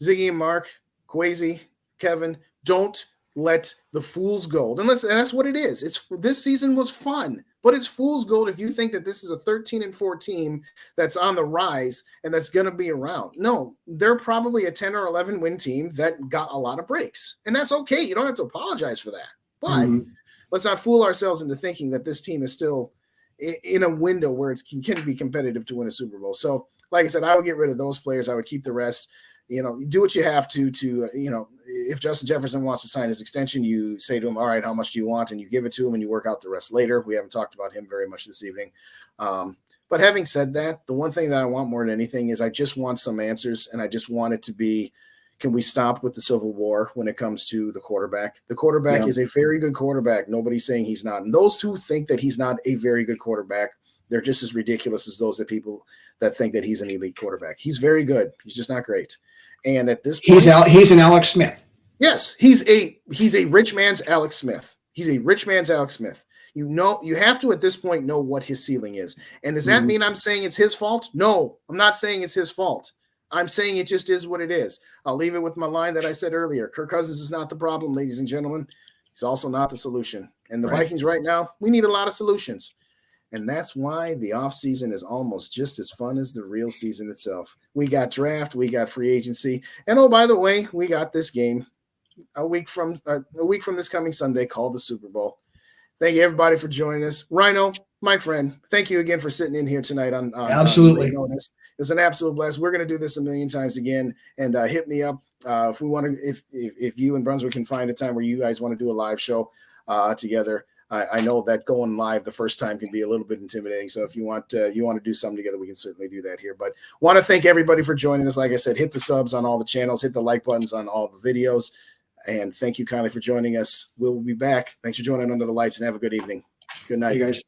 Ziggy and Mark, Kwesi, Kevin, don't let the fool's gold. And that's what it is. This season was fun, but it's fool's gold if you think that this is a 13-4 team that's on the rise and that's going to be around. No, they're probably a 10 or 11 win team that got a lot of breaks, and that's okay. You don't have to apologize for that. But let's not fool ourselves into thinking that this team is still in a window where it can be competitive to win a Super Bowl. So, like I said, I would get rid of those players. I would keep the rest. Do what you have to, if Justin Jefferson wants to sign his extension, you say to him, all right, how much do you want? And you give it to him and you work out the rest later. We haven't talked about him very much this evening. But having said that, the one thing that I want more than anything is I just want some answers, and I just want it to be, can we stop with the Civil War when it comes to the quarterback? The quarterback is a very good quarterback. Nobody's saying he's not. And those who think that he's not a very good quarterback, they're just as ridiculous as those people that think that he's an elite quarterback. He's very good. He's just not great. And at this point, he's an Alex Smith. Yes, he's a rich man's Alex Smith. He's a rich man's Alex Smith. You have to at this point know what his ceiling is. And does that mean I'm saying it's his fault? No, I'm not saying it's his fault. I'm saying it just is what it is. I'll leave it with my line that I said earlier. Kirk Cousins is not the problem, ladies and gentlemen. He's also not the solution. And the Vikings right now, we need a lot of solutions. And that's why the offseason is almost just as fun as the real season itself. We got draft, we got free agency, and oh, by the way, we got this game a week from this coming Sunday called the Super Bowl. Thank you, everybody, for joining us. Ryno, my friend, thank you again for sitting in here tonight on absolutely. It was an absolute blast. We're going to do this a million times again, and hit me up if we want to. If you and Brunswick can find a time where you guys want to do a live show together. I know that going live the first time can be a little bit intimidating. So if you want to do something together, we can certainly do that here. But want to thank everybody for joining us. Like I said, hit the subs on all the channels, hit the like buttons on all the videos. And thank you kindly for joining us. We'll be back. Thanks for joining Under the Lights, and have a good evening. Good night. Hey guys.